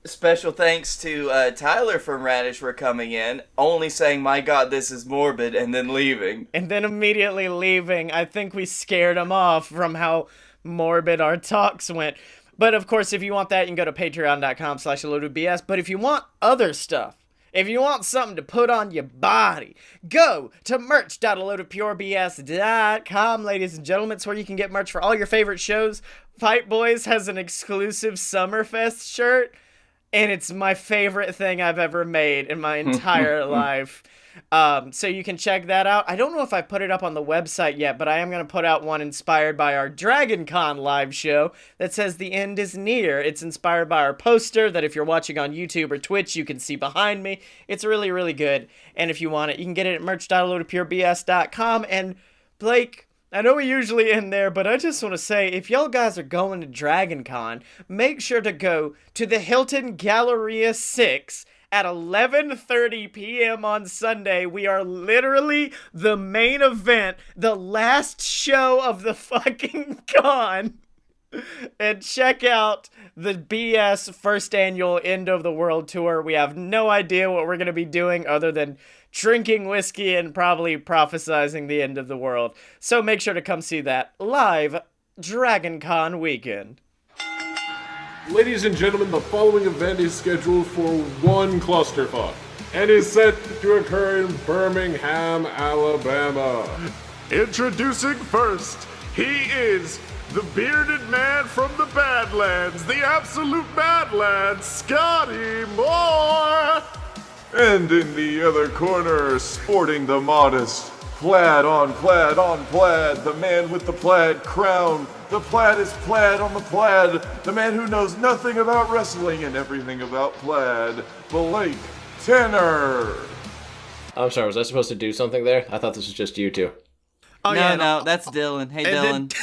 S2: Special thanks to Tyler from Radish for coming in, only saying, "My God, this is morbid," and then leaving.
S1: And then immediately leaving. I think we scared him off from how morbid our talks went. But of course, if you want that, you can go to patreon.com/AloadedBS. But if you want other stuff, if you want something to put on your body, go to merch.loadedpurebs.com, ladies and gentlemen. It's where you can get merch for all your favorite shows. Fight Boys has an exclusive Summerfest shirt, and it's my favorite thing I've ever made in my entire life. So you can check that out. I don't know if I put it up on the website yet, but I am going to put out one inspired by our Dragon Con live show that says the end is near. It's inspired by our poster that if you're watching on YouTube or Twitch, you can see behind me. It's really, really good. And if you want it, you can get it at merch.loadedpurebs.com. And Blake, I know we usually end there, but I just want to say, if y'all guys are going to Dragon Con, make sure to go to the Hilton Galleria 6 at 11:30 p.m. on Sunday. We are literally the main event, the last show of the fucking con. And check out the BS first annual End of the World tour. We have no idea what we're going to be doing other than drinking whiskey and probably prophesizing the end of the world. So make sure to come see that live Dragon Con weekend.
S3: Ladies and gentlemen, the following event is scheduled for one clusterfuck and is set to occur in Birmingham, Alabama. Introducing first, he is the bearded man from the Badlands, the absolute Badlands, Scottye Moore! And in the other corner, sporting the modest plaid on plaid on plaid, the man with the plaid crown. The plaid is plaid on the plaid, the man who knows nothing about wrestling and everything about plaid, Blake Tanner.
S4: I'm sorry, was I supposed to do something there? I thought this was just you two.
S1: Oh,
S2: No, that's Dylan. Hey, Dylan.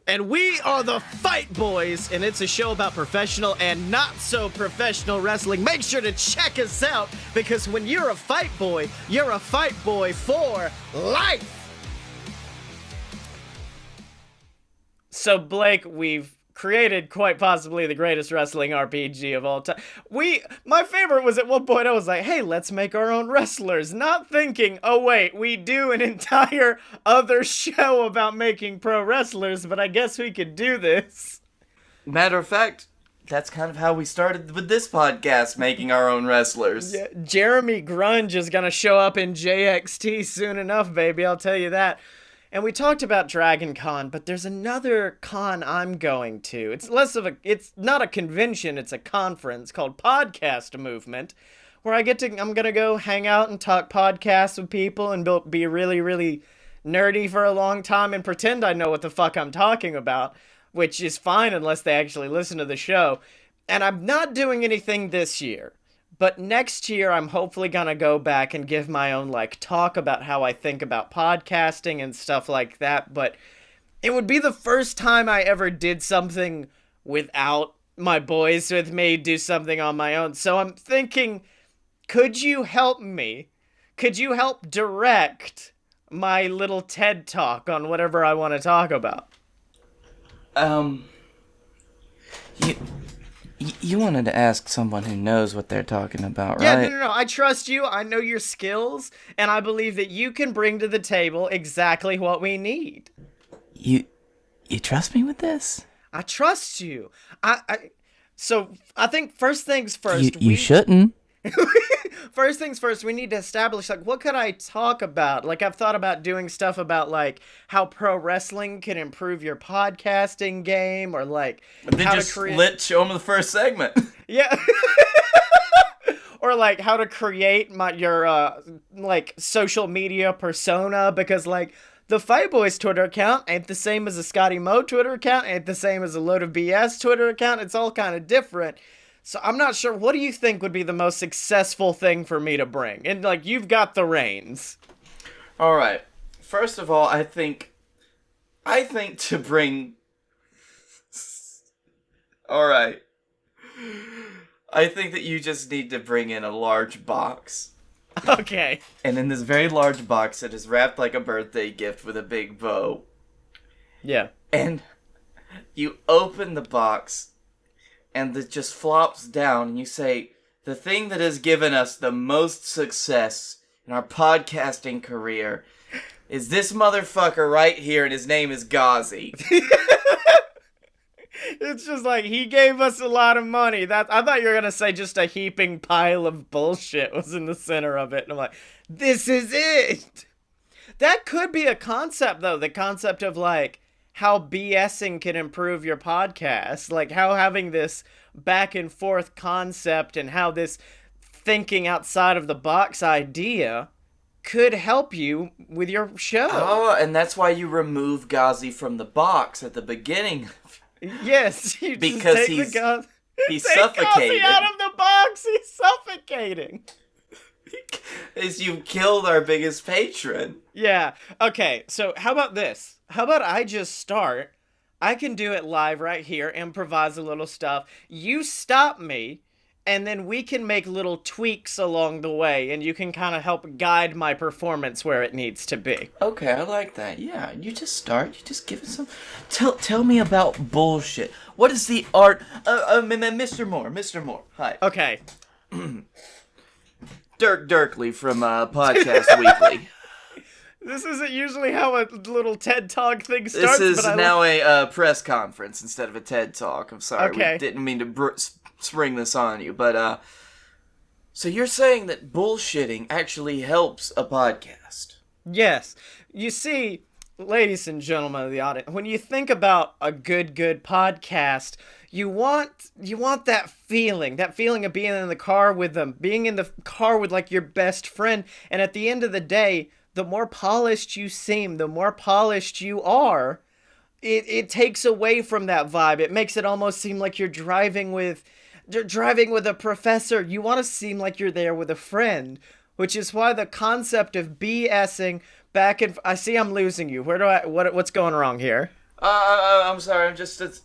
S1: And we are the Fight Boys, and it's a show about professional and not so professional wrestling. Make sure to check us out, because when you're a fight boy, you're a fight boy for life. So, Blake, we've created quite possibly the greatest wrestling RPG of all time. My favorite was at one point I was like, hey, let's make our own wrestlers. Not thinking, oh wait, we do an entire other show about making pro wrestlers, but I guess we could do this.
S2: Matter of fact, that's kind of how we started with this podcast, making our own wrestlers.
S1: Yeah, Jeremy Grunge is gonna show up in JXT soon enough, baby, I'll tell you that. And we talked about Dragon Con, but there's another con I'm going to. It's not a convention, it's a conference called Podcast Movement, where I'm gonna go hang out and talk podcasts with people and be really, really nerdy for a long time and pretend I know what the fuck I'm talking about, which is fine unless they actually listen to the show. And I'm not doing anything this year. But next year, I'm hopefully gonna go back and give my own, talk about how I think about podcasting and stuff like that. But it would be the first time I ever did something without my boys with me, do something on my own. So I'm thinking, could you help me? Could you help direct my little TED Talk on whatever I want to talk about?
S2: You wanted to ask someone who knows what they're talking about,
S1: Yeah,
S2: right?
S1: no. I trust you. I know your skills, and I believe that you can bring to the table exactly what we need.
S2: You trust me with this?
S1: I trust you. So I think first things first.
S2: You shouldn't.
S1: First things first, we need to establish, what could I talk about? I've thought about doing stuff about, how pro wrestling can improve your podcasting game, or,
S2: Then
S1: how
S2: just
S1: to create...
S2: show them the first segment.
S1: Yeah. or like how to create your like social media persona, because like the Fight Boys Twitter account ain't the same as a Scottye Mo Twitter account, ain't the same as a Load of BS Twitter account. It's all kind of different. So I'm not sure. What do you think would be the most successful thing for me to bring? And like, you've got the reins.
S2: All right. First of all, I think to bring. All right. I think that you just need to bring in a large box.
S1: Okay.
S2: And in this very large box, it is wrapped like a birthday gift with a big bow.
S1: Yeah.
S2: And you open the box, and it just flops down, and you say, the thing that has given us the most success in our podcasting career is this motherfucker right here, and his name is Ghazi.
S1: It's just like, he gave us a lot of money. I thought you were gonna say just a heaping pile of bullshit was in the center of it. And I'm like, this is it. That could be a concept, though. The concept of like how BSing can improve your podcast. Like how having this back and forth concept and how this thinking outside of the box idea could help you with your show.
S2: Oh, and that's why you remove Ghazi from the box at the beginning.
S1: Yes, you
S2: because
S1: just take
S2: he's
S1: take
S2: suffocated.
S1: Ghazi out of the box. He's suffocating.
S2: Is you killed our biggest patron.
S1: Yeah. Okay. So how about this? How about I just start? I can do it live right here. Improvise a little stuff. You stop me, and then we can make little tweaks along the way, and you can kind of help guide my performance where it needs to be.
S2: Okay, I like that. Yeah, you just start. You just give it some. Tell me about bullshit. What is the art? Mr. Moore. Hi.
S1: Okay.
S2: Dirk Dirkley from Podcast Weekly.
S1: This isn't usually how a little TED Talk thing starts.
S2: This is now a press conference instead of a TED Talk. I'm sorry,
S1: Okay.
S2: We didn't mean to spring this on you, but so you're saying that bullshitting actually helps a podcast?
S1: Yes. You see, ladies and gentlemen of the audience, when you think about a good podcast, you want that feeling of being in the car with them, being in the car with like your best friend, and at the end of the day, the more polished you seem, the more polished you are, it takes away from that vibe. It makes it almost seem like you're driving with a professor. You want to seem like you're there with a friend, which is why the concept of BSing back and I see I'm losing you. What's going wrong here?
S2: I'm sorry. I'm just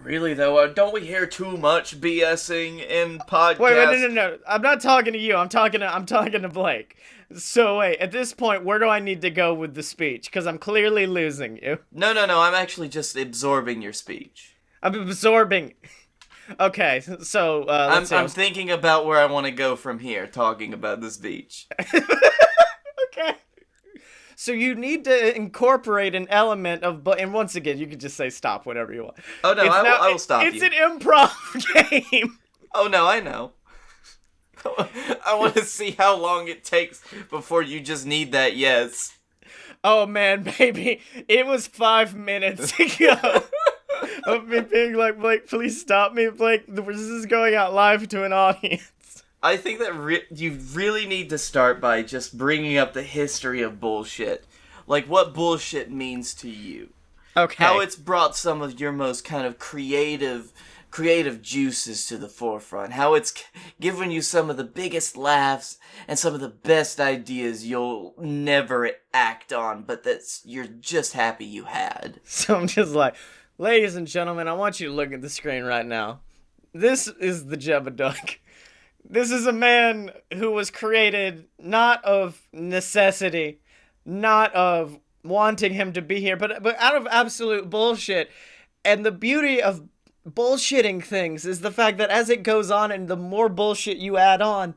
S2: really though. Don't we hear too much BSing in podcasts?
S1: Wait, no. I'm not talking to you. I'm talking to Blake. So wait, at this point, where do I need to go with the speech? Because I'm clearly losing you.
S2: No. I'm actually just absorbing your speech.
S1: I'm absorbing. Okay, so
S2: I'm thinking about where I want to go from here, talking about the speech.
S1: Okay. So you need to incorporate an element of, and once again, you can just say stop whenever you want.
S2: Oh no, I will stop
S1: it's
S2: you.
S1: It's an improv game.
S2: Oh no, I know. I want to see how long it takes before you just need that yes.
S1: Oh man, baby, it was 5 minutes ago. Of me being like, Blake, please stop me, Blake. This is going out live to an audience.
S2: I think that you really need to start by just bringing up the history of bullshit. Like, what bullshit means to you.
S1: Okay.
S2: How it's brought some of your most kind of creative juices to the forefront. How it's given you some of the biggest laughs and some of the best ideas you'll never act on, but you're just happy you had.
S1: So I'm just like, ladies and gentlemen, I want you to look at the screen right now. This is the Jebediah. This is a man who was created not of necessity, not of wanting him to be here, but out of absolute bullshit. And the beauty of bullshitting things is the fact that as it goes on and the more bullshit you add on,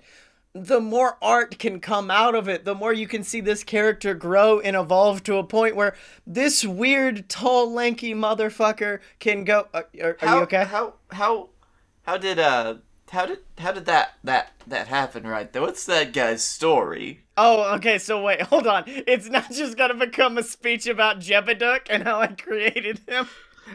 S1: the more art can come out of it, the more you can see this character grow and evolve to a point where this weird, tall, lanky motherfucker can go. Are you okay?
S2: How did that happen right there? What's that guy's story?
S1: Oh, okay, so wait, hold on. It's not just gonna become a speech about Jebediah and how I created him.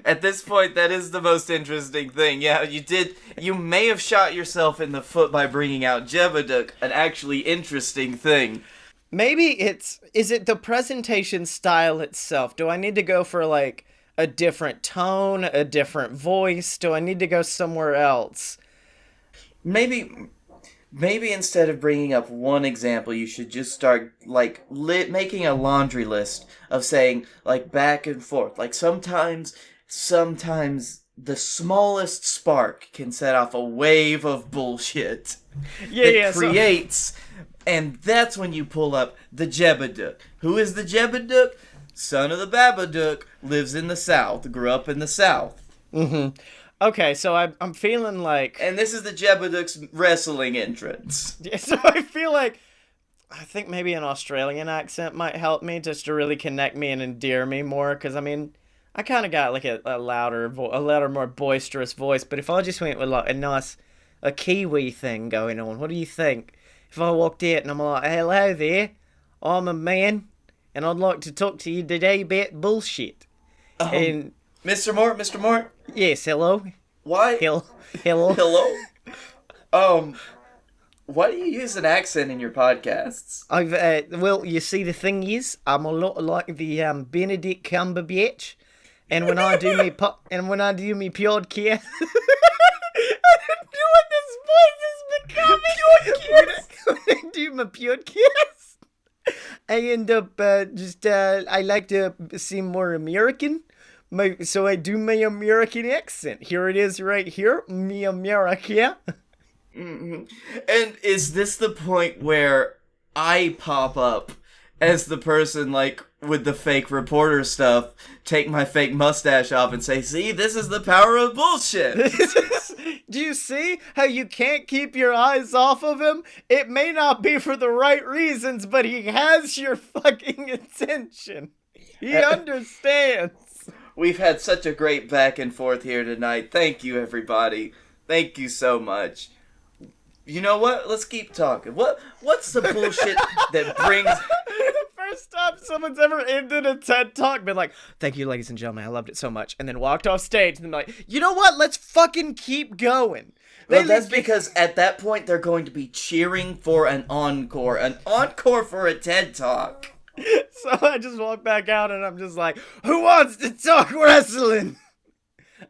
S2: At this point, that is the most interesting thing. Yeah, you may have shot yourself in the foot by bringing out Jebeduk, an actually interesting thing.
S1: Maybe is it the presentation style itself? Do I need to go for like a different tone, a different voice? Do I need to go somewhere else?
S2: Maybe instead of bringing up one example, you should just start like making a laundry list of saying like back and forth. Like sometimes the smallest spark can set off a wave of bullshit.
S1: Yeah,
S2: creates, and that's when you pull up the Jebeduk. Who is the Jebeduk? Son of the Babadook, lives in the South, grew up in the South.
S1: Mm-hmm. Okay, so I'm feeling like...
S2: And this is the Jebeduk's wrestling entrance.
S1: Yeah, so I feel like... I think maybe an Australian accent might help me just to really connect me and endear me more, because, I mean, I kind of got like a louder, more boisterous voice, but if I just went with like a Kiwi thing going on, what do you think? If I walked out and I'm like, hello there, I'm a man, and I'd like to talk to you today about bullshit. And
S2: Mr. Mort?
S1: Yes, hello.
S2: Why?
S1: Hello.
S2: Hello? Why do you use an accent in your podcasts?
S1: Well, you see, the thing is, I'm a lot like the Benedict Cumberbatch, and when I do me podcast, I don't know what this voice is becoming. When I do my podcast, I end up I like to seem more American. So I do my American accent. Here it is right here, me America.
S2: Mm-hmm. And is this the point where I pop up as the person, like, with the fake reporter stuff, take my fake mustache off and say, see, this is the power of bullshit?
S1: Do you see how you can't keep your eyes off of him? It may not be for the right reasons, but he has your fucking attention. He understands.
S2: We've had such a great back and forth here tonight. Thank you, everybody. Thank you so much. You know what? Let's keep talking. What's the bullshit that brings...
S1: The first time someone's ever ended a TED Talk, been like, thank you, ladies and gentlemen, I loved it so much, and then walked off stage, and then like, you know what? Let's fucking keep going.
S2: Well, that's because at that point, they're going to be cheering for an encore for a TED Talk.
S1: So I just walk back out and I'm just like, who wants to talk wrestling?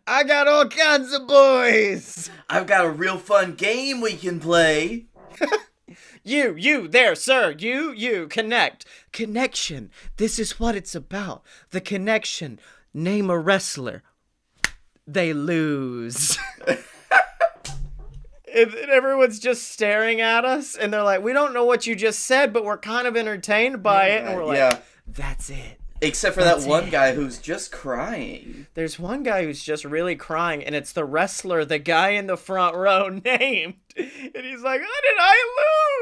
S1: I got all kinds of boys.
S2: I've got a real fun game we can play.
S1: You there, sir. You connect. Connection. This is what it's about. The connection. Name a wrestler. They lose. And everyone's just staring at us, and they're like, we don't know what you just said, but we're kind of entertained by it, and we're like, that's it.
S2: Except for that one guy who's just crying.
S1: There's one guy who's just really crying, and it's the wrestler, the guy in the front row named. And he's like, how did I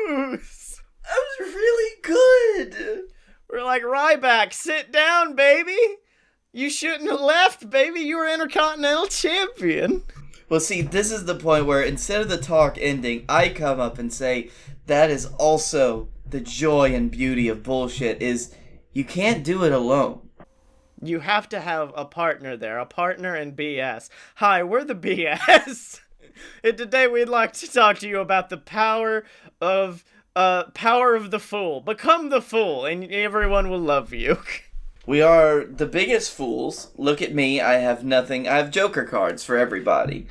S1: lose?
S2: I was really good.
S1: We're like, Ryback, sit down, baby. You shouldn't have left, baby. You were Intercontinental Champion.
S2: Well, see, this is the point where instead of the talk ending, I come up and say, that is also the joy and beauty of bullshit, is you can't do it alone.
S1: You have to have a partner there, a partner in BS. Hi, we're the BS. And today we'd like to talk to you about the power of the fool. Become the fool, and everyone will love you.
S2: We are the biggest fools. Look at me, I have nothing. I have Joker cards for everybody.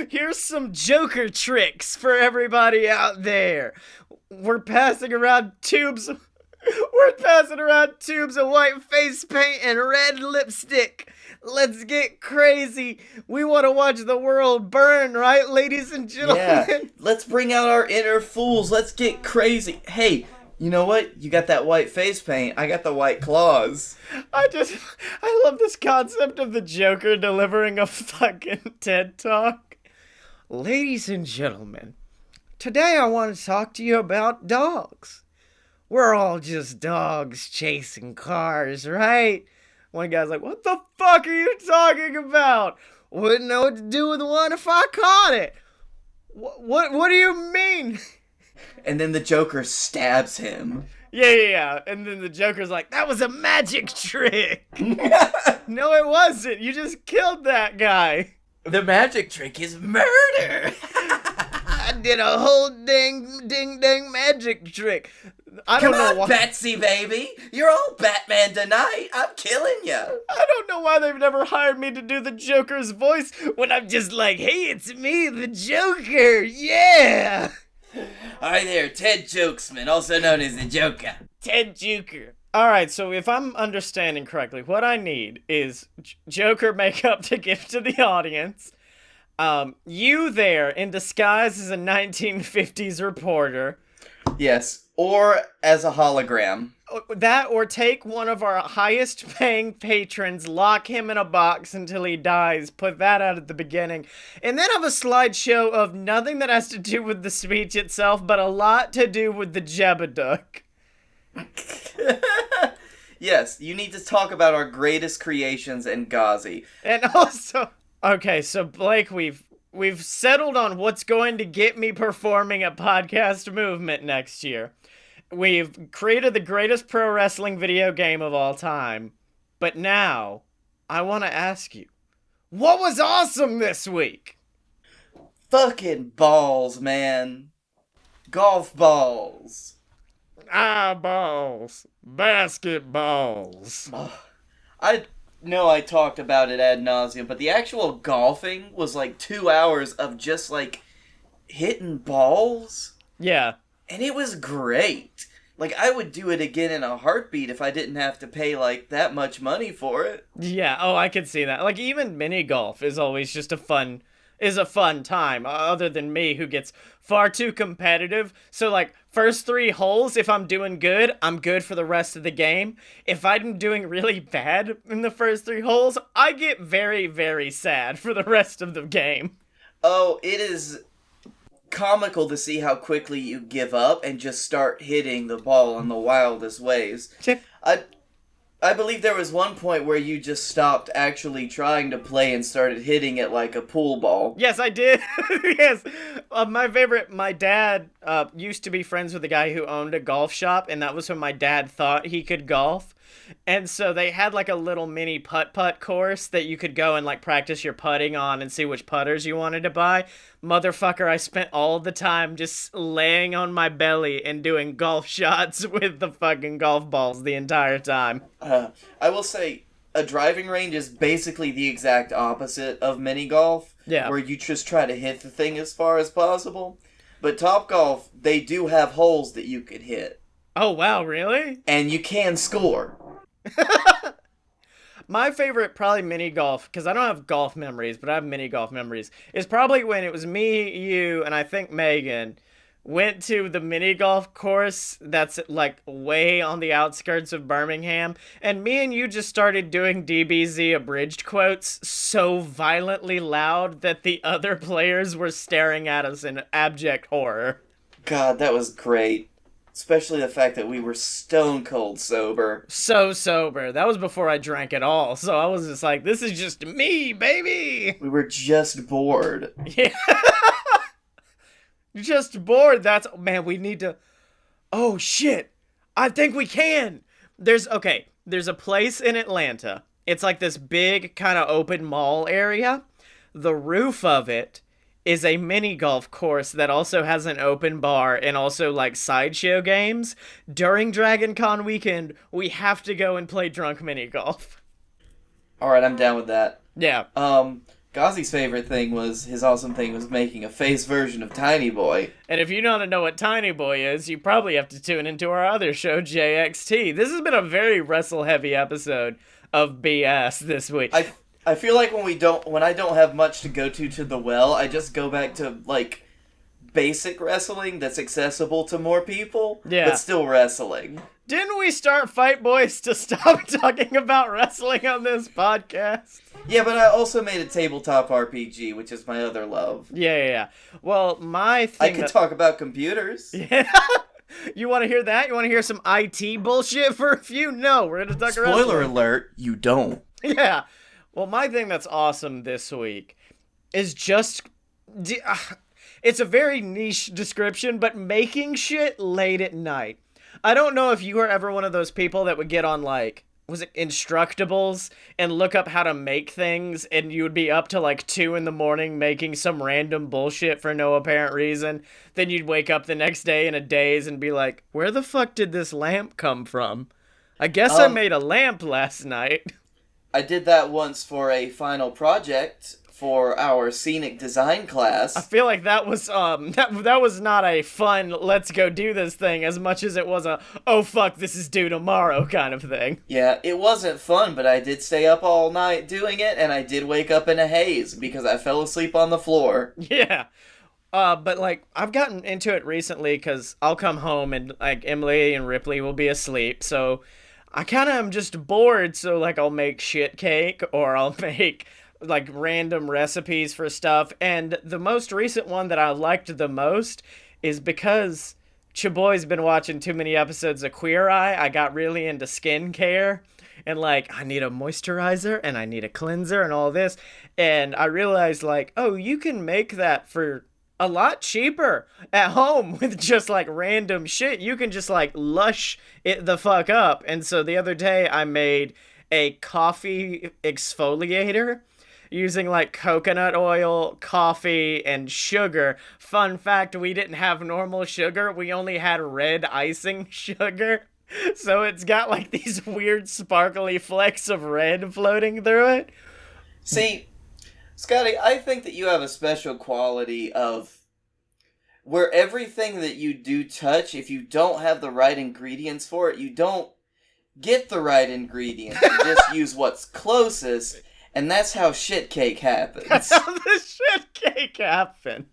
S1: Here's some Joker tricks for everybody out there. We're passing around tubes of white face paint and red lipstick. Let's get crazy. We want to watch the world burn, right, ladies and gentlemen?
S2: Yeah, let's bring out our inner fools. Let's get crazy. Hey, you know what? You got that white face paint. I got the white claws.
S1: I love this concept of the Joker delivering a fucking TED Talk. Ladies and gentlemen, today I want to talk to you about dogs. We're all just dogs chasing cars, right? One guy's like, what the fuck are you talking about? Wouldn't know what to do with one if I caught it. What do you mean?
S2: And then the Joker stabs him.
S1: Yeah. And then the Joker's like, that was a magic trick. No, it wasn't. You just killed that guy.
S2: The magic trick is murder.
S1: I did a whole ding magic trick. I don't
S2: Come
S1: know
S2: on,
S1: why.
S2: Betsy, baby. You're all Batman tonight. I'm killing you.
S1: I don't know why they've never hired me to do the Joker's voice when I'm just like, hey, it's me, the Joker. Yeah.
S2: Hi there, Ted Jokesman, also known as the Joker.
S1: Ted Joker. All right, so if I'm understanding correctly, what I need is Joker makeup to give to the audience. You there in disguise as a 1950s reporter.
S2: Yes, or as a hologram.
S1: That, or take one of our highest paying patrons, lock him in a box until he dies, put that out at the beginning, and then have a slideshow of nothing that has to do with the speech itself, but a lot to do with the Jebedick.
S2: Yes, you need to talk about our greatest creations and Ghazi.
S1: And also, okay, so Blake, we've settled on what's going to get me performing at Podcast Movement next year. We've created the greatest pro wrestling video game of all time. But now, I want to ask you, what was awesome this week?
S2: Fucking balls, man. Golf balls.
S1: Eyeballs. Basketballs.
S2: I know I talked about it ad nauseum, but the actual golfing was like 2 hours of just like hitting balls.
S1: Yeah.
S2: And it was great. Like, I would do it again in a heartbeat if I didn't have to pay, like, that much money for it.
S1: Yeah, oh, I could see that. Like, even mini golf is always just a fun time, other than me, who gets far too competitive. So, like, first 3 holes, if I'm doing good, I'm good for the rest of the game. If I'm doing really bad in the first 3 holes, I get very, very sad for the rest of the game.
S2: Oh, it is comical to see how quickly you give up and just start hitting the ball in the wildest ways. I believe there was one point where you just stopped actually trying to play and started hitting it like a pool ball.
S1: Yes, I did. Yes. My dad used to be friends with a guy who owned a golf shop, and that was when my dad thought he could golf. And so they had like a little mini putt-putt course that you could go and like practice your putting on and see which putters you wanted to buy. Motherfucker, I spent all the time just laying on my belly and doing golf shots with the fucking golf balls the entire time.
S2: I will say, a driving range is basically the exact opposite of mini golf.
S1: Yeah.
S2: Where you just try to hit the thing as far as possible. But Top Golf, they do have holes that you could hit.
S1: Oh, wow, really?
S2: And you can score.
S1: My favorite, probably mini golf, because I don't have golf memories, but I have mini golf memories, is probably when it was me, you, and I think Megan went to the mini golf course that's like way on the outskirts of Birmingham, and me and you just started doing DBZ abridged quotes so violently loud that the other players were staring at us in abject horror.
S2: God, that was great. Especially the fact that we were stone cold sober.
S1: So sober. That was before I drank at all, so I was just like, this is just me, baby!
S2: We were just bored.
S1: Yeah. Just bored. Man, we need to... Oh, shit. I think we can. There's a place in Atlanta. It's like this big kind of open mall area. The roof of it is a mini golf course that also has an open bar and also like sideshow games. During Dragon Con weekend, we have to go and play drunk mini golf.
S2: Alright, I'm down with that.
S1: Yeah.
S2: Ghazi's favorite thing was, his awesome thing was making a face version of Tiny Boy.
S1: And if you don't know what Tiny Boy is, you probably have to tune into our other show, JXT. This has been a very wrestle-heavy episode of BS this week.
S2: I feel like when I don't have much to go to the well, I just go back to, like, basic wrestling that's accessible to more people,
S1: Yeah.
S2: but still wrestling.
S1: Didn't we start Fight Boys to stop talking about wrestling on this podcast?
S2: Yeah, but I also made a tabletop RPG, which is my other love.
S1: Yeah. Well, my
S2: I
S1: thing...
S2: could talk about computers.
S1: Yeah. You want to hear that? You want to hear some IT bullshit for a few? No, we're going to talk
S2: Spoiler
S1: wrestling.
S2: alert, you don't.
S1: Yeah. Well, my thing that's awesome this week is just... It's a very niche description, but making shit late at night. I don't know if you were ever one of those people that would get on, like, was it Instructables and look up how to make things, and you would be up to like 2 in the morning making some random bullshit for no apparent reason. Then you'd wake up the next day in a daze and be like, where the fuck did this lamp come from? I guess I made a lamp last night.
S2: I did that once for a final project for our scenic design class.
S1: I feel like that was that was not a fun let's go do this thing as much as it was a oh fuck this is due tomorrow kind of thing.
S2: Yeah, it wasn't fun, but I did stay up all night doing it, and I did wake up in a haze because I fell asleep on the floor.
S1: Yeah. But like I've gotten into it recently because I'll come home and like Emily and Ripley will be asleep, so I kind of am just bored, so like I'll make shit cake or I'll make like random recipes for stuff. And the most recent one that I liked the most is because Chaboy's been watching too many episodes of Queer Eye. I got really into skincare and like I need a moisturizer and I need a cleanser and all this. And I realized like, oh, you can make that for a lot cheaper at home with just like random shit. You can just like lush it the fuck up. And so the other day I made a coffee exfoliator using like coconut oil, coffee, and sugar. Fun fact, we didn't have normal sugar. We only had red icing sugar. So it's got like these weird sparkly flecks of red floating through it.
S2: See, Scottye, I think that you have a special quality of where everything that you do touch, if you don't have the right ingredients for it, you don't get the right ingredients. You just use what's closest. And that's how shit cake happens.
S1: That's how the shit cake happened.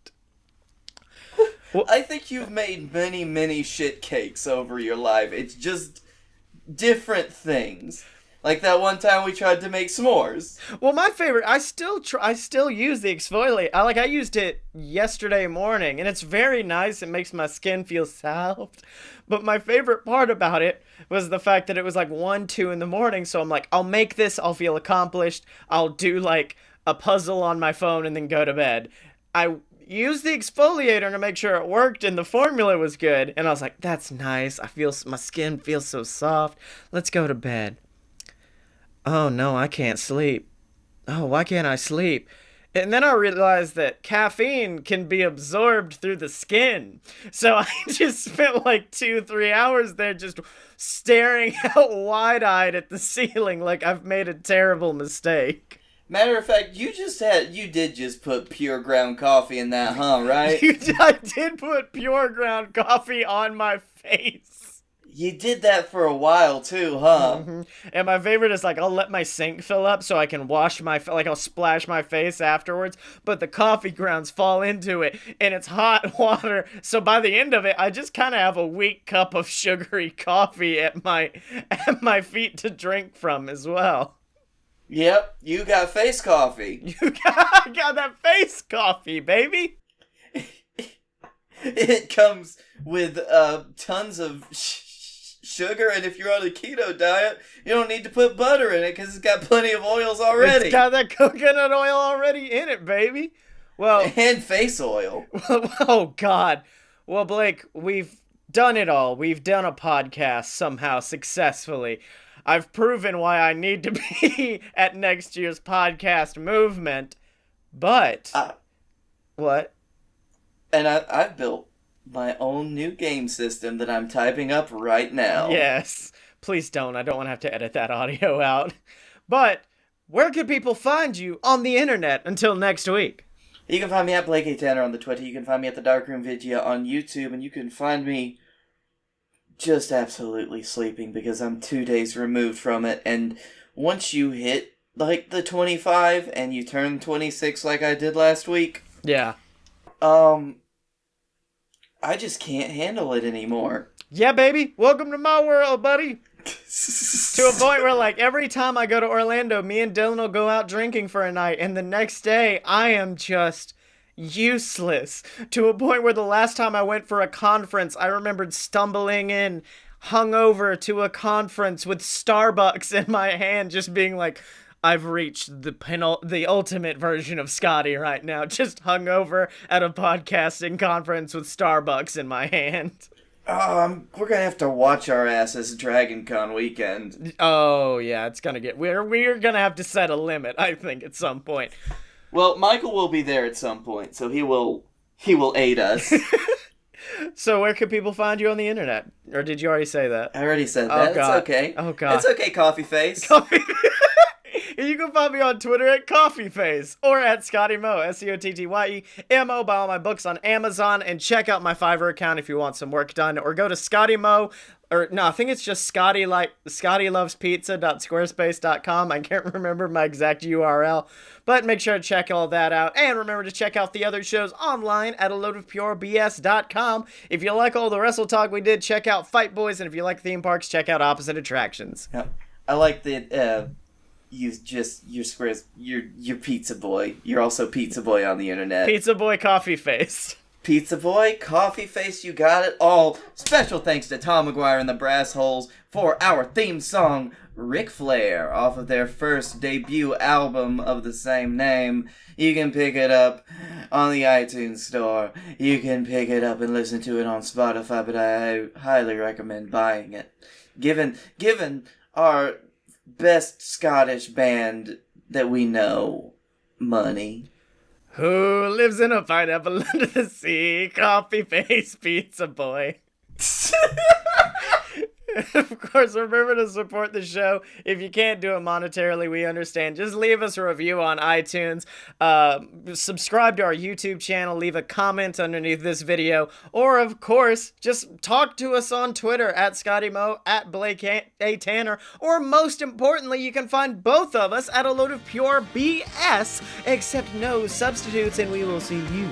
S2: I think you've made many, many shit cakes over your life. It's just different things. Like that one time we tried to make s'mores.
S1: Well, my favorite, I still use the exfoliate. I used it yesterday morning, and it's very nice. It makes my skin feel soft. But my favorite part about it was the fact that it was like 1, 2 in the morning. So I'm like, I'll make this. I'll feel accomplished. I'll do like a puzzle on my phone and then go to bed. I used the exfoliator to make sure it worked and the formula was good. And I was like, that's nice. My skin feels so soft. Let's go to bed. Oh no, I can't sleep. Oh, why can't I sleep? And then I realized that caffeine can be absorbed through the skin. So I just spent like 2-3 hours there just staring out wide-eyed at the ceiling like I've made a terrible mistake.
S2: Matter of fact, you did just put pure ground coffee in that, huh, right?
S1: I did put pure ground coffee on my face.
S2: You did that for a while too, huh?
S1: Mm-hmm. And my favorite is like I'll let my sink fill up so I can wash I'll splash my face afterwards, but the coffee grounds fall into it and it's hot water. So by the end of it, I just kind of have a weak cup of sugary coffee at my feet to drink from as well.
S2: Yep, you got face coffee.
S1: I got that face coffee, baby.
S2: It comes with tons of sugar, and if you're on a keto diet, you don't need to put butter in it because it's got plenty of oils already.
S1: It's got that coconut oil already in it, baby. Well,
S2: and face oil.
S1: Oh, God. Well, Blake, we've done it all. We've done a podcast somehow successfully. I've proven why I need to be at next year's podcast movement, but... what?
S2: And I've built my own new game system that I'm typing up right now.
S1: Yes. Please don't. I don't want to have to edit that audio out. But where could people find you on the internet until next week?
S2: You can find me at Blake A. Tanner on the Twitter. You can find me at the Darkroom Vidya on YouTube. And you can find me just absolutely sleeping because I'm 2 days removed from it. And once you hit like the 25 and you turn 26 like I did last week.
S1: Yeah.
S2: I just can't handle it anymore.
S1: Yeah, baby. Welcome to my world, buddy. To a point where, like, every time I go to Orlando, me and Dylan will go out drinking for a night, and the next day, I am just useless. To a point where the last time I went for a conference, I remembered stumbling in, hungover to a conference with Starbucks in my hand, just being like, I've reached the ultimate version of Scottye right now, just hungover at a podcasting conference with Starbucks in my hand.
S2: We're gonna have to watch our asses Dragon Con weekend.
S1: Oh yeah, it's gonna get we're gonna have to set a limit, I think, at some point.
S2: Well, Michael will be there at some point, so he will aid us.
S1: So where can people find you on the internet? Or did you already say that?
S2: I already said
S1: Oh,
S2: that.
S1: God.
S2: It's okay.
S1: Oh god.
S2: It's okay, CoffeeFace.
S1: Coffee. You can find me on Twitter at CoffeeFace or at ScottyMo, SCOTTYEMO. Buy all my books on Amazon and check out my Fiverr account if you want some work done. Or go to ScottyMo, or no, I think it's just ScottyLovesPizza.squarespace.com. I can't remember my exact URL, but make sure to check all that out. And remember to check out the other shows online at aloadofpurebs.com. If you like all the wrestle talk we did, check out Fight Boys, and if you like theme parks, check out Opposite Attractions.
S2: Yep. I like that. You're Pizza Boy. You're also Pizza Boy on the internet.
S1: PizzaBoy CoffeeFace.
S2: Pizza Boy, CoffeeFace, you got it all. Special thanks to Tom McGuire and the Brass Holes for our theme song, Ric Flair, off of their first debut album of the same name. You can pick it up on the iTunes store. You can pick it up and listen to it on Spotify, but I highly recommend buying it. Given our best Scottish band that we know, money.
S1: Who lives in a pineapple under the sea? CoffeeFace Pizza Boy. Of course, remember to support the show. If you can't do it monetarily, we understand. Just leave us a review on iTunes. Subscribe to our YouTube channel. Leave a comment underneath this video. Or, of course, just talk to us on Twitter at ScottyMo, at Blake A. Tanner. Or, most importantly, you can find both of us at A Load of Pure BS, except no substitutes. And we will see you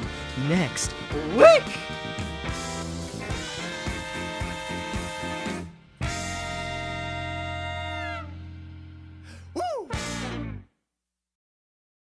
S1: next week.